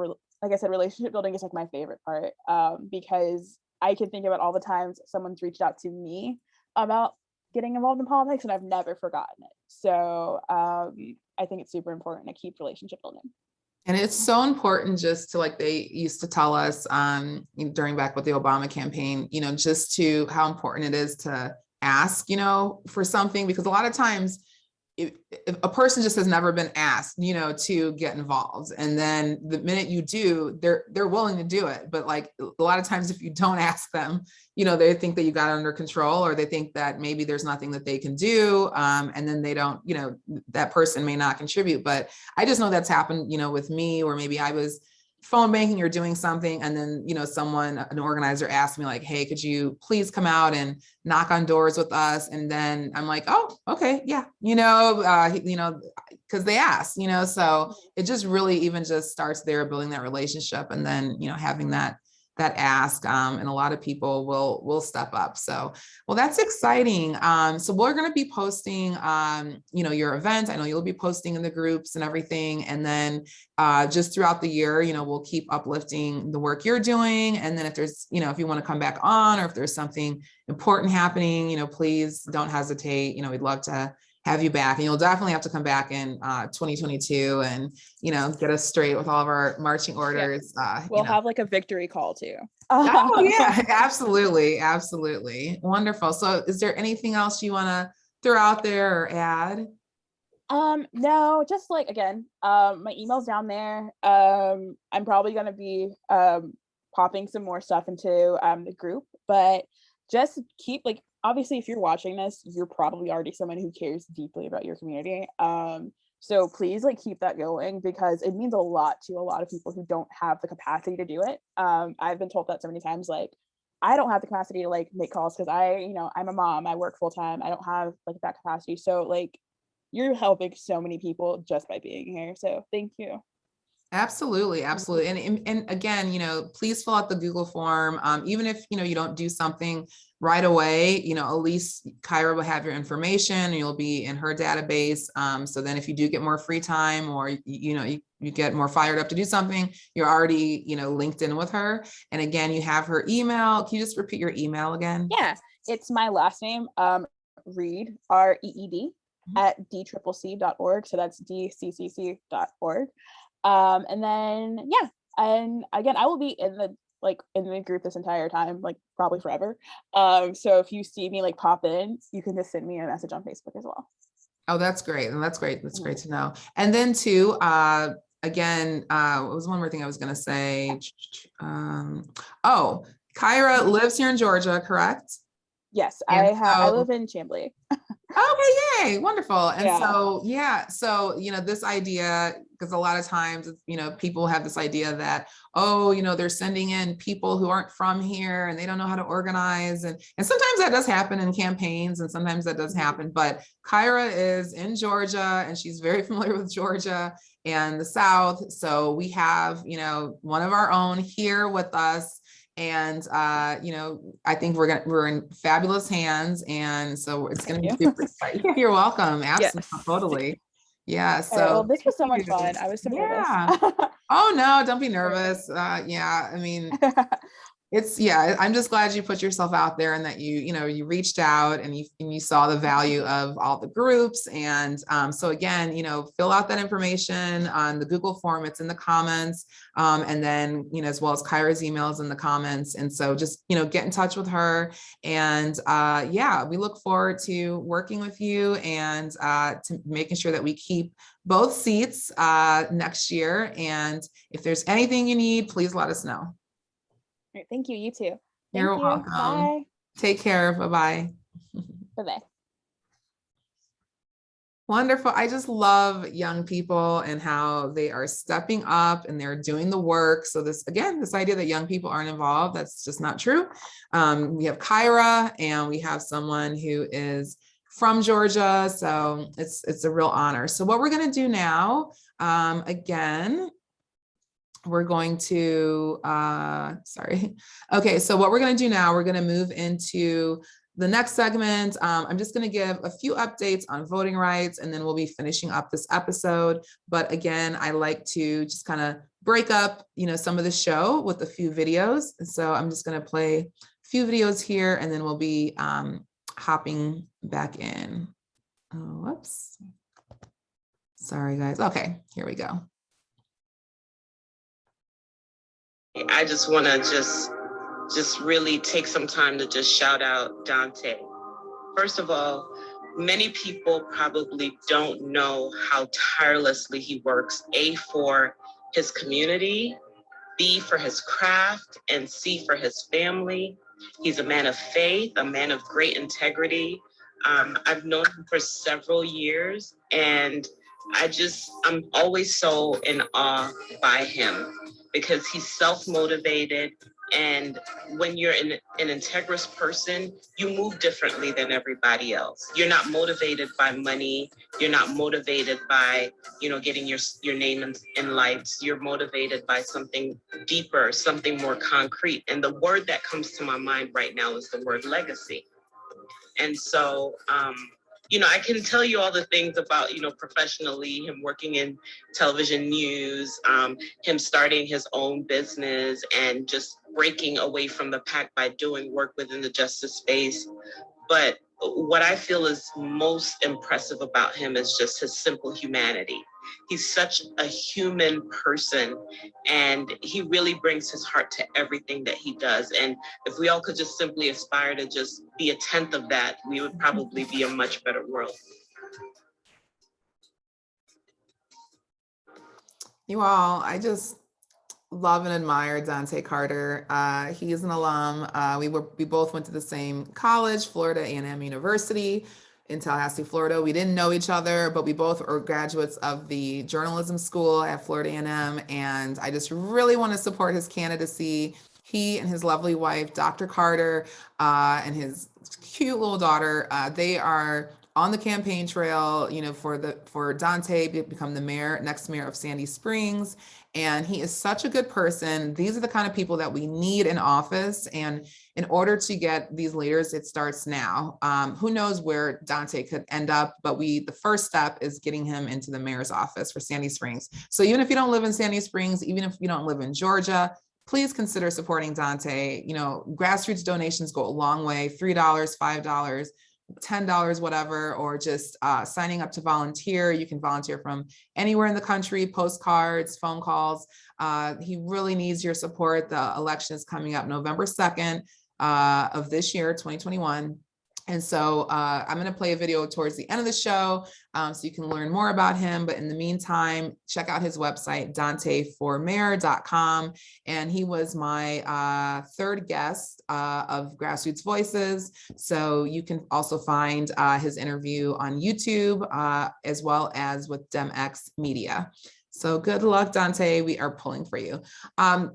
I said, relationship building is like my favorite part, because I can think about all the times someone's reached out to me about getting involved in politics, and I've never forgotten it. So I think it's super important to keep relationship building. And it's so important just to, like they used to tell us during back with the Obama campaign, just to how important it is to ask, for something, because a lot of times if a person just has never been asked, to get involved, and then the minute you do, they're willing to do it. But like a lot of times, if you don't ask them, they think that you got it under control, or they think that maybe there's nothing that they can do, and then they don't, that person may not contribute. But I just know that's happened, with me, or maybe I was phone banking or doing something, and then an organizer asked me like, hey, could you please come out and knock on doors with us? And then I'm like, oh, okay, yeah, because they asked, so it just really even just starts there, building that relationship, and then having that ask, and a lot of people will step up. So, well, that's exciting. So we're going to be posting, your event. I know you'll be posting in the groups and everything. And then just throughout the year, we'll keep uplifting the work you're doing. And then if there's, if you want to come back on, or if there's something important happening, please don't hesitate. We'd love to have you back, and you'll definitely have to come back in 2022 and get us straight with all of our marching orders. We'll have like a victory call too. Oh yeah, absolutely, wonderful. So is there anything else you want to throw out there or add? No, just like, again, my email's down there. I'm probably going to be popping some more stuff into the group, but just keep, like, obviously if you're watching this, you're probably already someone who cares deeply about your community. So please like keep that going, because it means a lot to a lot of people who don't have the capacity to do it. I've been told that so many times, like, I don't have the capacity to like make calls because I'm a mom, I work full time, I don't have like that capacity. So like, you're helping so many people just by being here. So thank you. Absolutely. And again, please fill out the Google form. Even if, you don't do something right away, at least Kyra will have your information and you'll be in her database. So then if you do get more free time, or, you get more fired up to do something, you're already, linked in with her. And again, you have her email. Can you just repeat your email again? Yeah, it's my last name, Reed, REED, at DCCC.org. So that's DCCC.org. And then, yeah. And again, I will be in the group this entire time, like probably forever. So if you see me like pop in, you can just send me a message on Facebook as well. Oh, that's great. And that's great. That's great to know. And then too, again, what was one more thing I was going to say? Kyra lives here in Georgia, correct? Yes, And I live in Chamblee. Okay, yay, wonderful. And Yeah. so this idea, because a lot of times, people have this idea that, they're sending in people who aren't from here and they don't know how to organize. And sometimes that does happen in campaigns, and sometimes that does happen. But Kyra is in Georgia and she's very familiar with Georgia and the South. So we have, one of our own here with us. And, I think we're in fabulous hands. And so it's going to be super exciting. You're welcome. Absolutely. Yes. Totally. Yeah. So well, this was so much fun. I was so nervous. Oh, no, don't be nervous. I mean, I'm just glad you put yourself out there, and that you reached out and you saw the value of all the groups. And so again, fill out that information on the Google form. It's in the comments. And then, as well as Kyra's emails in the comments. And so just, get in touch with her. And we look forward to working with you and to making sure that we keep both seats next year. And if there's anything you need, please let us know. All right, thank you. You too. You're welcome. Bye. Take care. Bye-bye. Bye-bye. Wonderful. I just love young people and how they are stepping up and they're doing the work. So this idea that young people aren't involved, that's just not true. We have Kyra, and we have someone who is from Georgia. So it's a real honor. So what we're going to do now, we're going to, Okay, so what we're going to do now, we're going to move into the next segment. I'm just going to give a few updates on voting rights, and then we'll be finishing up this episode. But again, I like to just kind of break up, some of the show with a few videos. And so I'm just going to play a few videos here, and then we'll be hopping back in. Oh, whoops. Sorry, guys. Okay, here we go. I just want to just really take some time to just shout out DONTAYE. First of all, many people probably don't know how tirelessly he works, A, for his community, B, for his craft, and C, for his family. He's a man of faith, a man of great integrity. I've known him for several years, and I'm always so in awe by him because he's self-motivated. And when you're an integrous person, you move differently than everybody else. You're not motivated by money. You're not motivated by, getting your name in lights. You're motivated by something deeper, something more concrete. And the word that comes to my mind right now is the word legacy. And so, I can tell you all the things about, professionally, him working in television news, him starting his own business and just breaking away from the pack by doing work within the justice space. But what I feel is most impressive about him is just his simple humanity. He's such a human person, and he really brings his heart to everything that he does. And if we all could just simply aspire to just be a tenth of that, we would probably be a much better world. You all, I just love and admire DONTAYE Carter. He is an alum. We both went to the same college, Florida A&M University in Tallahassee, Florida. We didn't know each other, but we both are graduates of the journalism school at Florida A&M, and I just really want to support his candidacy. He and his lovely wife, Dr. Carter, and his cute little daughter, they are on the campaign trail, for DONTAYE to become the next mayor of Sandy Springs. And he is such a good person. These are the kind of people that we need in office. And in order to get these leaders, it starts now. Who knows where DONTAYE could end up, but the first step is getting him into the mayor's office for Sandy Springs. So even if you don't live in Sandy Springs, even if you don't live in Georgia, please consider supporting DONTAYE. Grassroots donations go a long way, $3, $5, $10, whatever, or just signing up to volunteer. You can volunteer from anywhere in the country, postcards, phone calls. He really needs your support. The election is coming up November 2nd of this year, 2021. And so I'm going to play a video towards the end of the show so you can learn more about him. But in the meantime, check out his website, DONTAYEformayor.com. And he was my third guest of Grassroots Voices. So you can also find his interview on YouTube as well as with DemX Media. So good luck, DONTAYE. We are pulling for you.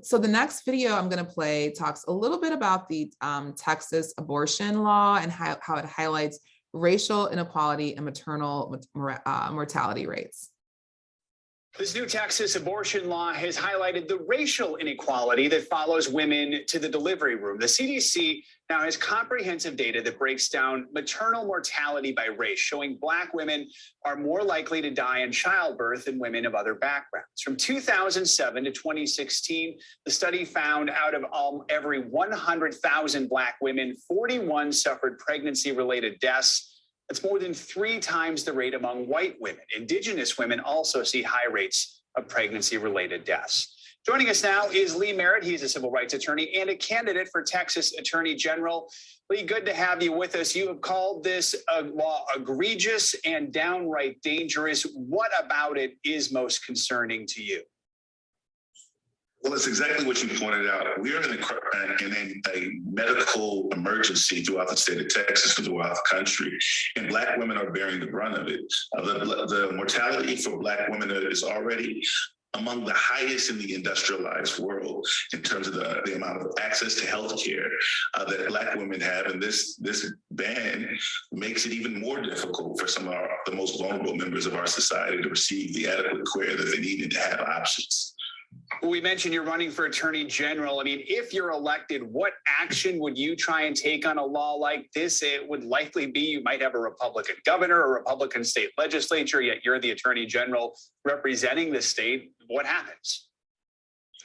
So the next video I'm going to play talks a little bit about the Texas abortion law and how it highlights racial inequality and maternal mortality rates. This new Texas abortion law has highlighted the racial inequality that follows women to the delivery room. The CDC now has comprehensive data that breaks down maternal mortality by race, showing Black women are more likely to die in childbirth than women of other backgrounds. From 2007 to 2016, the study found out of every 100,000 Black women, 41 suffered pregnancy-related deaths. That's more than 3 times the rate among white women. Indigenous women also see high rates of pregnancy-related deaths. Joining us now is Lee Merritt. He's a civil rights attorney and a candidate for Texas Attorney General. Lee, good to have you with us. You have called this law egregious and downright dangerous. What about it is most concerning to you? Well, it's exactly what you pointed out. We are in a medical emergency throughout the state of Texas and throughout the country, and Black women are bearing the brunt of it. The mortality for Black women is already among the highest in the industrialized world in terms of the amount of access to health care that Black women have. And this ban makes it even more difficult for some of the most vulnerable members of our society to receive the adequate care that they need and to have options. We mentioned you're running for Attorney General. I mean, if you're elected, what action would you try and take on a law like this? It would likely be you might have a Republican governor or Republican state legislature, yet you're the Attorney General representing the state. What happens?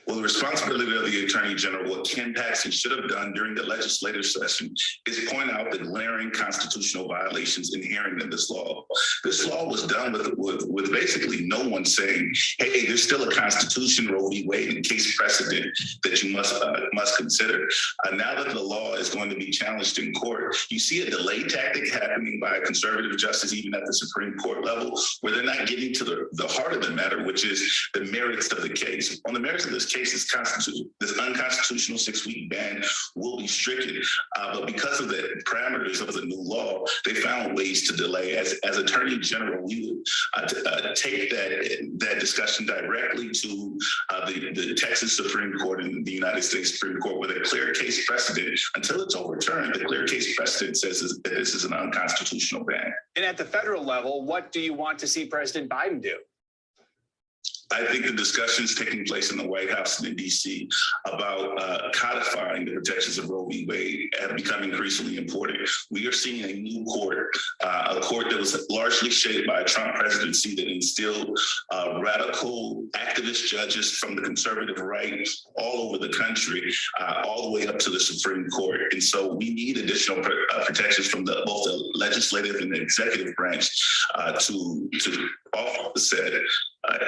Well, the responsibility of the Attorney General, what Ken Paxton should have done during the legislative session, is point out the glaring constitutional violations inherent in this law. This law was done with basically no one saying, hey, there's still a Constitution, Roe v. Wade, and case precedent that you must consider. Now that the law is going to be challenged in court, you see a delay tactic happening by a conservative justice, even at the Supreme Court level, where they're not getting to the heart of the matter, which is the merits of the case. On the merits of this case, this unconstitutional 6-week ban will be stricken, but because of the parameters of the new law, they found ways to delay. As Attorney General, we would take that discussion directly to the Texas Supreme Court and the United States Supreme Court with a clear case precedent. Until it's overturned, the clear case precedent says that this is an unconstitutional ban. And at the federal level, what do you want to see President Biden do? I think the discussions taking place in the White House and in DC about codifying the protections of Roe v. Wade have become increasingly important. We are seeing a new court, a court that was largely shaped by a Trump presidency that instilled radical activist judges from the conservative right all over the country, all the way up to the Supreme Court. And so we need additional protections from both the legislative and the executive branch to offset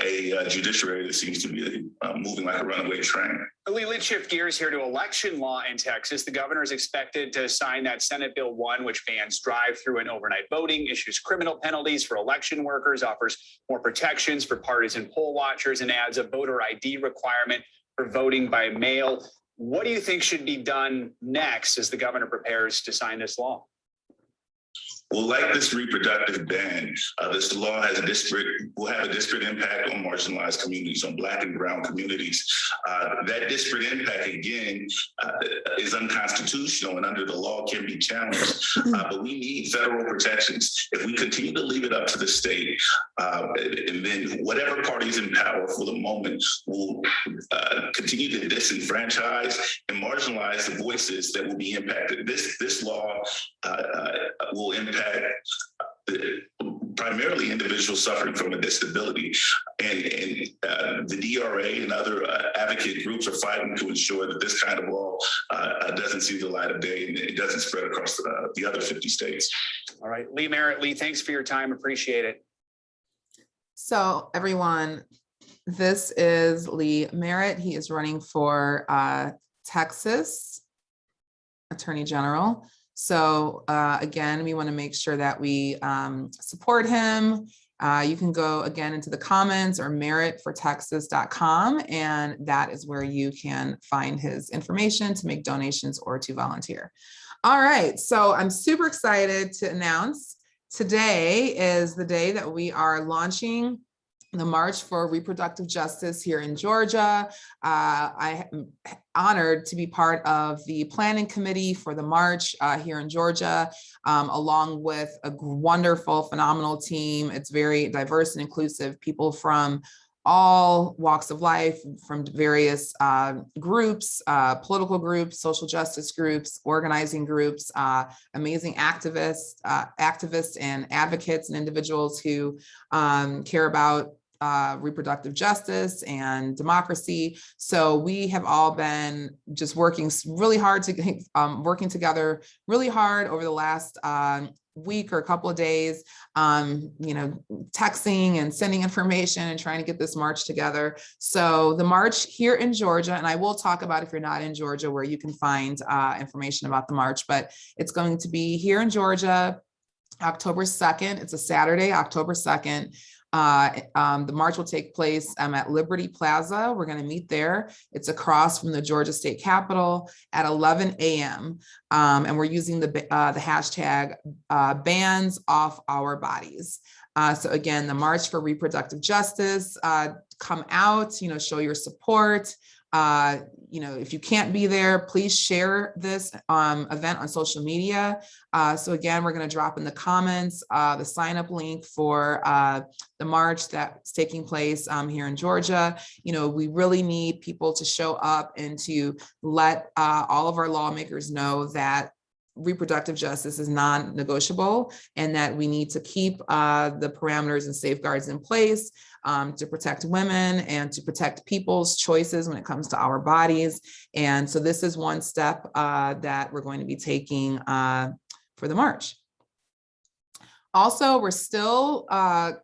a judiciary that seems to be moving like a runaway train. Let's shift gears here to election law in Texas. The governor is expected to sign that Senate Bill 1, which bans drive-through and overnight voting, issues criminal penalties for election workers, offers more protections for partisan poll watchers, and adds a voter ID requirement for voting by mail. What do you think should be done next as the governor prepares to sign this law? Well, like this reproductive ban, this law will have a disparate impact on marginalized communities, on Black and Brown communities. That disparate impact, again, is unconstitutional and under the law can be challenged. But we need federal protections. If we continue to leave it up to the state, and then whatever parties in power for the moment will continue to disenfranchise and marginalize the voices that will be impacted. This law will impact primarily individuals suffering from a disability, and the DRA and other advocate groups are fighting to ensure that this kind of law doesn't see the light of day and it doesn't spread across the other 50 states. All right, Lee Merritt. Lee, thanks for your time. Appreciate it. So everyone, this is Lee Merritt. He is running for Texas Attorney General. So again, we want to make sure that we support him. You can go again into the comments or meritfortexas.com, and that is where you can find his information to make donations or to volunteer. All right, so I'm super excited to announce today is the day that we are launching the March for Reproductive Justice here in Georgia. I am honored to be part of the planning committee for the march here in Georgia, along with a wonderful, phenomenal team. It's very diverse and inclusive, people from all walks of life, from various groups, political groups, social justice groups, organizing groups, amazing activists and advocates and individuals who care about reproductive justice and democracy. So we have all been just working really hard working together really hard over the last week or a couple of days, texting and sending information and trying to get this march together. So the march here in Georgia, and I will talk about, if you're not in Georgia, where you can find information about the march, but it's going to be here in Georgia, October 2nd. It's a Saturday, October 2nd. The march will take place at Liberty Plaza. We're going to meet there. It's across from the Georgia State Capitol at 11 a.m. And we're using the hashtag bans off our bodies. So again, the March for Reproductive Justice, come out, show your support. If you can't be there, please share this event on social media. So again, we're going to drop in the comments the sign up link for the march that's taking place here in Georgia. We really need people to show up and to let all of our lawmakers know that reproductive justice is non-negotiable, and that we need to keep the parameters and safeguards in place to protect women and to protect people's choices when it comes to our bodies. And so this is one step that we're going to be taking for the march. Also, we're still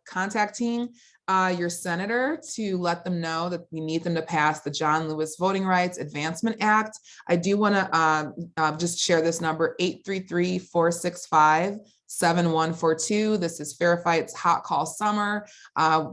contacting your senator to let them know that we need them to pass the John Lewis Voting Rights Advancement Act. I do want to just share this number, 833-465-7142. This is Fair Fights Hot Call Summer.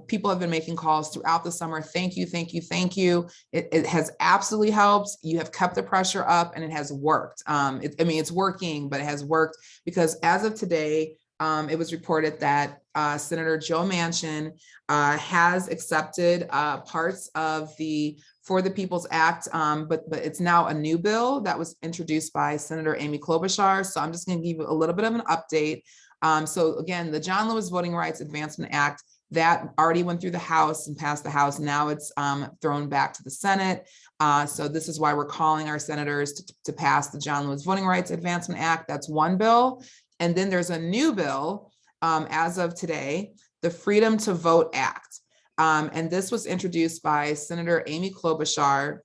People have been making calls throughout the summer. Thank you, thank you, thank you. It has absolutely helped. You have kept the pressure up, and it has worked. It's working, but it has worked because as of today, it was reported that Senator Joe Manchin has accepted parts of the For the People's Act, but it's now a new bill that was introduced by Senator Amy Klobuchar. So I'm just going to give you a little bit of an update. So again, the John Lewis Voting Rights Advancement Act, that already went through the House and passed the House. Now it's thrown back to the Senate. So this is why we're calling our senators to pass the John Lewis Voting Rights Advancement Act. That's one bill. And then there's a new bill as of today, the Freedom to Vote Act. And this was introduced by Senator Amy Klobuchar,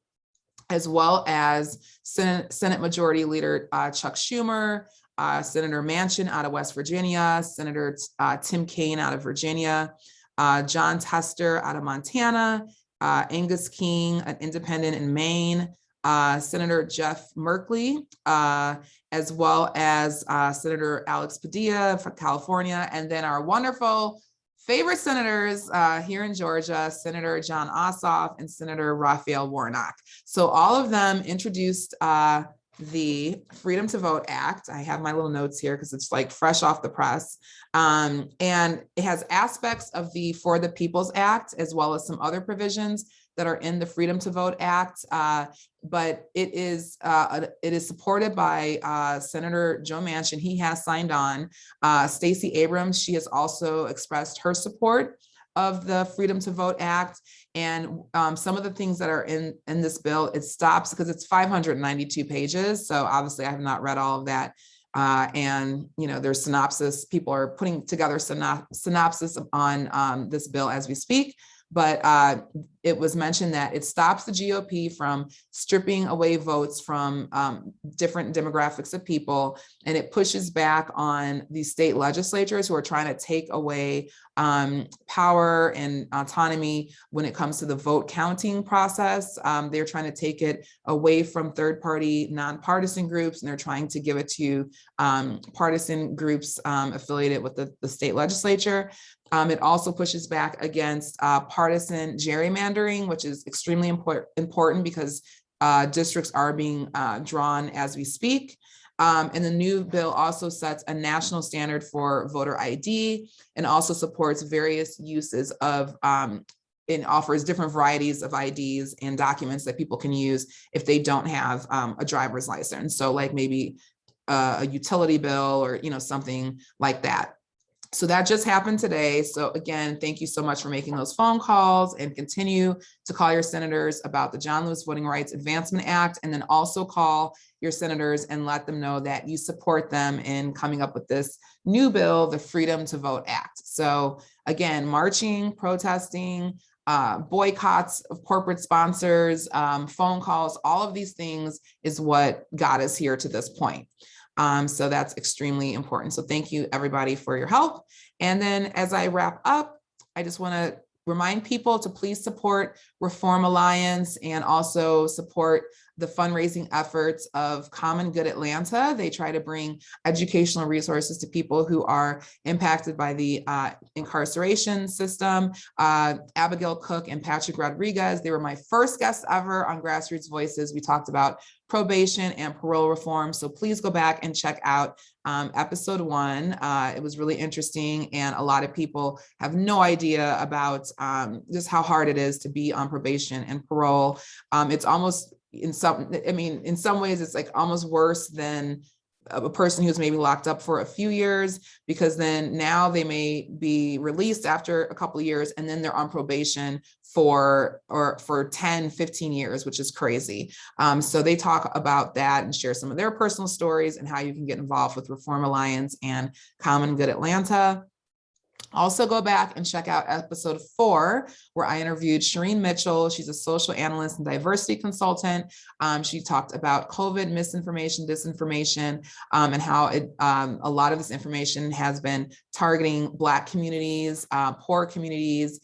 as well as Senate Majority Leader Chuck Schumer, Senator Manchin out of West Virginia, Senator Tim Kaine out of Virginia, John Tester out of Montana, Angus King, an independent in Maine, Senator Jeff Merkley, as well as Senator Alex Padilla from California, and then our wonderful favorite senators here in Georgia, Senator John Ossoff and Senator Raphael Warnock. So all of them introduced the Freedom to Vote Act. I have my little notes here because it's like fresh off the press. And it has aspects of the For the People's Act, as well as some other provisions that are in the Freedom to Vote Act, but it is supported by Senator Joe Manchin. He has signed on. Stacey Abrams, she has also expressed her support of the Freedom to Vote Act. And some of the things that are in this bill, it stops because it's 592 pages. So obviously I have not read all of that. And there's synopsis. People are putting together synopsis on this bill as we speak. But it was mentioned that it stops the GOP from stripping away votes from different demographics of people, and it pushes back on the state legislatures who are trying to take away power and autonomy when it comes to the vote counting process. They're trying to take it away from third-party nonpartisan groups, and they're trying to give it to partisan groups affiliated with the state legislature. It also pushes back against partisan gerrymandering, which is extremely important because districts are being drawn as we speak. And the new bill also sets a national standard for voter ID and also supports various uses of, it offers different varieties of IDs and documents that people can use if they don't have a driver's license. So like maybe a utility bill or something like that. So that just happened today. So again, thank you so much for making those phone calls, and continue to call your senators about the John Lewis Voting Rights Advancement Act, and then also call your senators and let them know that you support them in coming up with this new bill, the Freedom to Vote Act. So again, marching, protesting, boycotts of corporate sponsors, phone calls, all of these things is what got us here to this point. So that's extremely important. So thank you everybody for your help. And then as I wrap up, I just want to remind people to please support Reform Alliance and also support the fundraising efforts of Common Good Atlanta. They try to bring educational resources to people who are impacted by the incarceration system. Abigail Cook and Patrick Rodriguez, they were my first guests ever on Grassroots Voices. We talked about probation and parole reform. So please go back and check out episode 1. It was really interesting, and a lot of people have no idea about just how hard it is to be on probation and parole. It's almost in some ways, it's like almost worse than a person who's maybe locked up for a few years, because then now they may be released after a couple of years, and then they're on probation for 10, 15 years, which is crazy. So they talk about that and share some of their personal stories and how you can get involved with Reform Alliance and Common Good Atlanta. Also go back and check out episode 4, where I interviewed Shireen Mitchell. She's a social analyst and diversity consultant. She talked about COVID misinformation, disinformation, and how a lot of this information has been targeting Black communities, poor communities,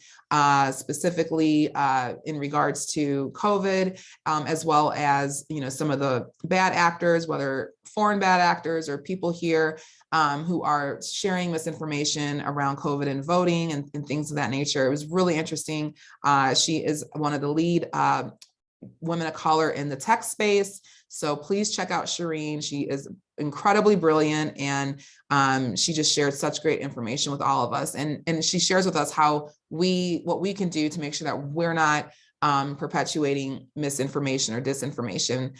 specifically in regards to COVID, as well as, some of the bad actors, whether foreign bad actors or people here who are sharing misinformation around COVID and voting and things of that nature. It was really interesting. She is one of the lead women of color in the tech space. So please check out Shireen. She is incredibly brilliant, and she just shared such great information with all of us. And she shares with us what we can do to make sure that we're not perpetuating misinformation or disinformation,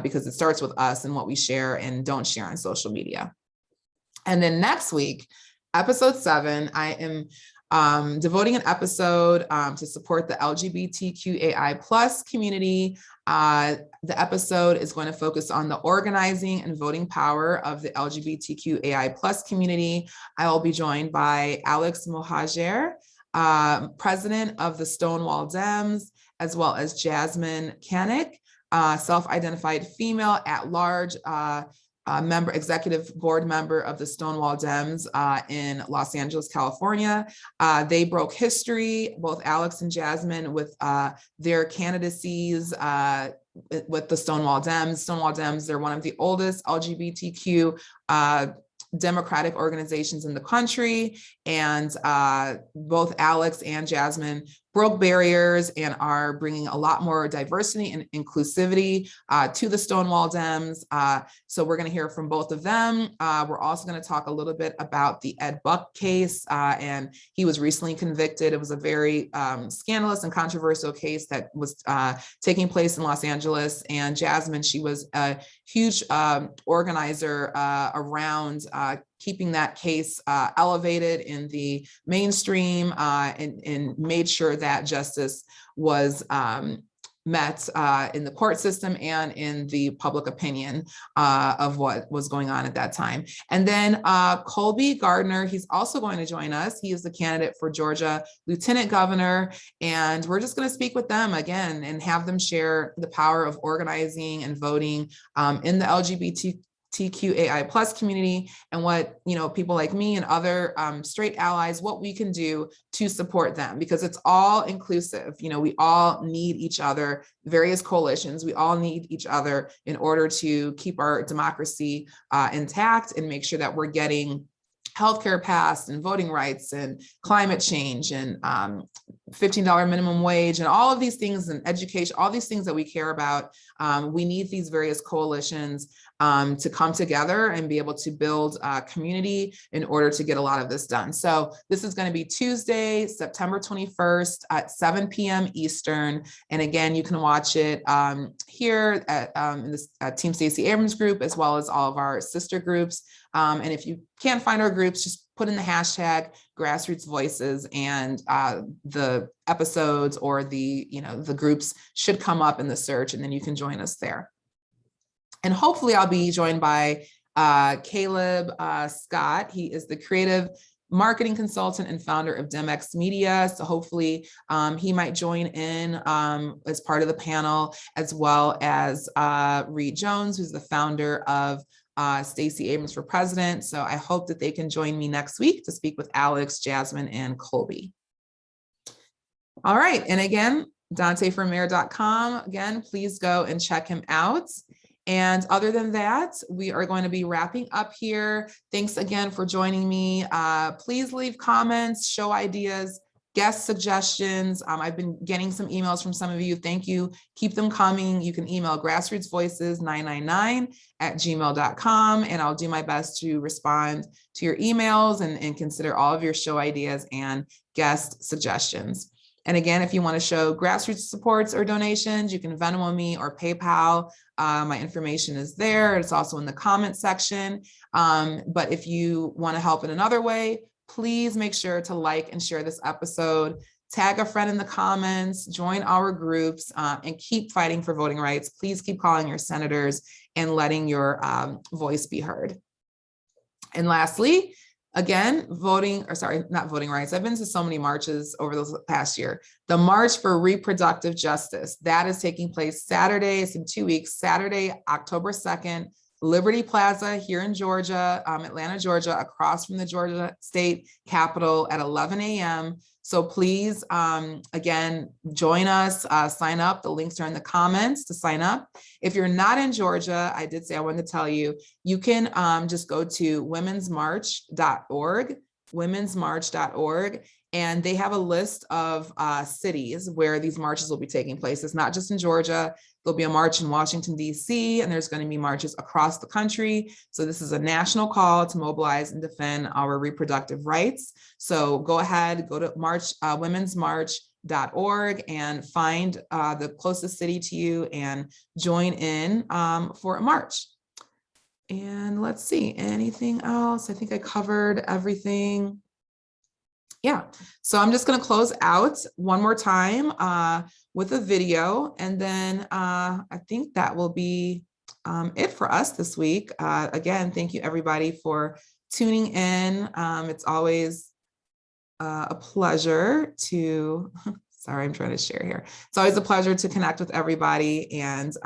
because it starts with us and what we share and don't share on social media. And then next week, episode 7, I am devoting an episode to support the LGBTQAI+ community. The episode is going to focus on the organizing and voting power of the LGBTQAI+ community. I will be joined by Alex Mohajer, president of the Stonewall Dems, as well as Jasmine Kanik, self-identified female at large, executive board member of the Stonewall Dems in Los Angeles, California. They broke history, both Alex and Jasmine, with their candidacies with the Stonewall Dems. Stonewall Dems, they're one of the oldest LGBTQ democratic organizations in the country. And both Alex and Jasmine broke barriers and are bringing a lot more diversity and inclusivity to the Stonewall Dems. So we're going to hear from both of them. We're also going to talk a little bit about the Ed Buck case, and he was recently convicted. It was a very scandalous and controversial case that was taking place in Los Angeles. And Jasmine, she was a huge organizer around keeping that case elevated in the mainstream, and made sure that justice was met in the court system and in the public opinion of what was going on at that time. And then Colby Gardner, he's also going to join us. He is the candidate for Georgia Lieutenant Governor, and we're just going to speak with them again and have them share the power of organizing and voting in the LGBTQAI+ community, and what people like me and other straight allies, what we can do to support them, because it's all inclusive. We all need each other, various coalitions, we all need each other in order to keep our democracy intact and make sure that we're getting healthcare passed and voting rights and climate change and $15 minimum wage and all of these things, and education, all these things that we care about. We need these various coalitions to come together and be able to build community in order to get a lot of this done. So this is going to be Tuesday, September 21st at 7 p.m. Eastern. And again, you can watch it here at in this Team Stacey Abrams group, as well as all of our sister groups. And if you can't find our groups, just put in the hashtag Grassroots Voices, and the episodes or the groups should come up in the search, and then you can join us there. And hopefully I'll be joined by Caleb Scott. He is the creative marketing consultant and founder of DemX Media. So hopefully he might join in as part of the panel, as well as Reed Jones, who's the founder of Stacey Abrams for President. So I hope that they can join me next week to speak with Alex, Jasmine, and Colby. All right. And again, DONTAYEforMayor.com. Again, please go and check him out. And other than that, we are going to be wrapping up here. Thanks again for joining me. Please leave comments, show ideas, guest suggestions. I've been getting some emails from some of you. Thank you. Keep them coming. You can email grassrootsvoices999@gmail.com, and I'll do my best to respond to your emails and consider all of your show ideas and guest suggestions. And again, if you want to show grassroots supports or donations, you can Venmo me or PayPal. My information is there. It's also in the comment section. But if you want to help in another way, please make sure to like and share this episode, tag a friend in the comments, join our groups, and keep fighting for voting rights. Please keep calling your senators and letting your voice be heard. And lastly, again, not voting rights. I've been to so many marches over the past year. The March for Reproductive Justice, that is taking place Saturday. It's in 2 weeks, Saturday, October 2nd, Liberty Plaza here in Georgia, Atlanta, Georgia, across from the Georgia State Capitol at 11 a.m. So please, again, join us, sign up. The links are in the comments to sign up. If you're not in Georgia, I did say I wanted to tell you, you can just go to womensmarch.org, and they have a list of cities where these marches will be taking place. It's not just in Georgia. There'll be a march in Washington, D.C., and there's going to be marches across the country. So this is a national call to mobilize and defend our reproductive rights. So go ahead, go to womensmarch.org and find the closest city to you and join in for a march. And let's see, anything else? I think I covered everything. Yeah, so I'm just going to close out one more time with a video, and then I think that will be it for us this week. Again, thank you everybody for tuning in. It's always a pleasure to, sorry, I'm trying to share here. It's always a pleasure to connect with everybody and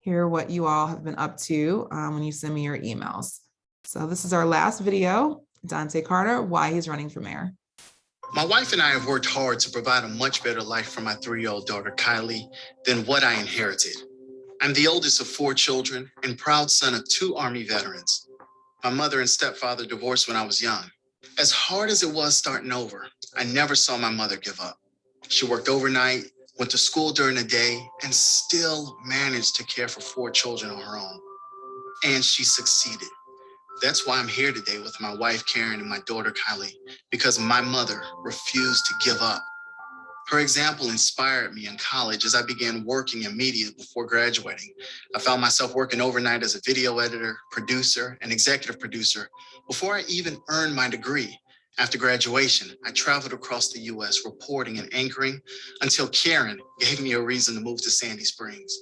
hear what you all have been up to when you send me your emails. So this is our last video. Dontaye Carter, why he's running for mayor. My wife and I have worked hard to provide a much better life for my 3-year-old daughter, Kylie, than what I inherited. I'm the oldest of 4 children and proud son of 2 Army veterans. My mother and stepfather divorced when I was young. As hard as it was starting over, I never saw my mother give up. She worked overnight, went to school during the day, and still managed to care for 4 children on her own. And she succeeded. That's why I'm here today with my wife, Karen, and my daughter, Kylie, because my mother refused to give up. Her example inspired me in college as I began working in media before graduating. I found myself working overnight as a video editor, producer, and executive producer before I even earned my degree. After graduation, I traveled across the U.S. reporting and anchoring until Karen gave me a reason to move to Sandy Springs.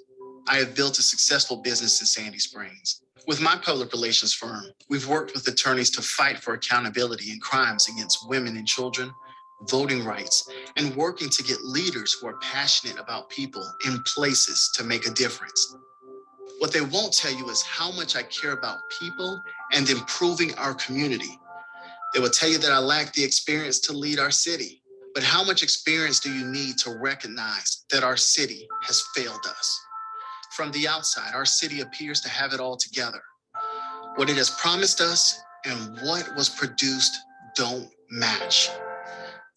I have built a successful business in Sandy Springs. With my public relations firm, we've worked with attorneys to fight for accountability in crimes against women and children, voting rights, and working to get leaders who are passionate about people in places to make a difference. What they won't tell you is how much I care about people and improving our community. They will tell you that I lack the experience to lead our city. But how much experience do you need to recognize that our city has failed us? From the outside, our city appears to have it all together. What it has promised us and what was produced don't match.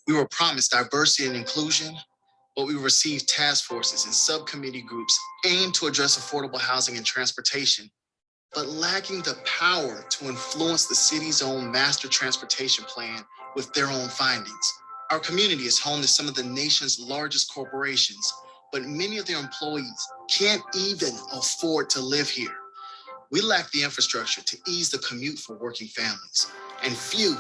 We were promised diversity and inclusion, but we received task forces and subcommittee groups aimed to address affordable housing and transportation, but lacking the power to influence the city's own master transportation plan with their own findings. Our community is home to some of the nation's largest corporations, but many of their employees can't even afford to live here. We lack the infrastructure to ease the commute for working families, and few,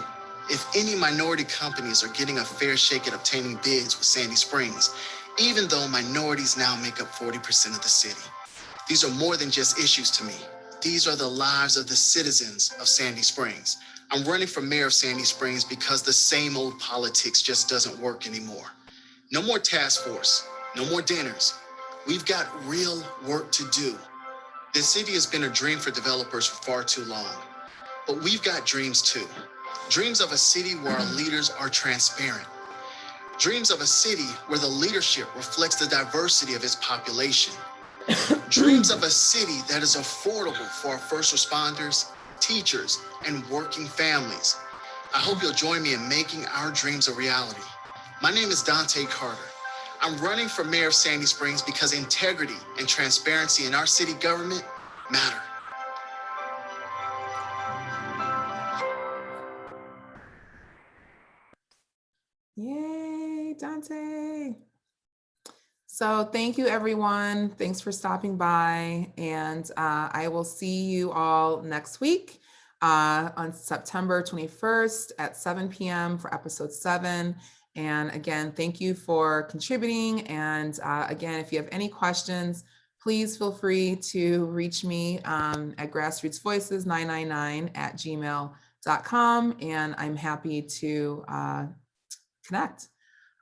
if any, minority companies are getting a fair shake at obtaining bids with Sandy Springs, even though minorities now make up 40% of the city. These are more than just issues to me. These are the lives of the citizens of Sandy Springs. I'm running for mayor of Sandy Springs because the same old politics just doesn't work anymore. No more task force, no more dinners. We've got real work to do. This city has been a dream for developers for far too long, but we've got dreams too. Dreams of a city where our leaders are transparent. Dreams of a city where the leadership reflects the diversity of its population. Dreams of a city that is affordable for our first responders, teachers, and working families. I hope you'll join me in making our dreams a reality. My name is Dontaye Carter. I'm running for mayor of Sandy Springs because integrity and transparency in our city government matter. Yay, Dante. So thank you, everyone. Thanks for stopping by. And I will see you all next week on September 21st at 7 p.m. for episode 7. And again, thank you for contributing. And again, if you have any questions, please feel free to reach me at grassrootsvoices999@gmail.com. And I'm happy to connect.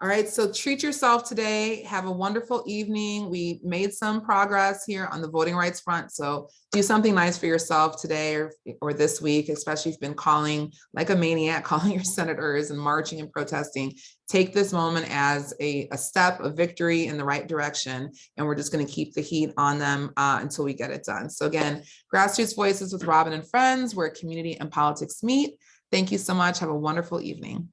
All right, so treat yourself today. Have a wonderful evening. We made some progress here on the voting rights front. So do something nice for yourself today or this week, especially if you've been calling like a maniac, calling your senators and marching and protesting. Take this moment as a step of victory in the right direction. And we're just going to keep the heat on them until we get it done. So again, Grassroots Voices with Robin and Friends, where community and politics meet. Thank you so much. Have a wonderful evening.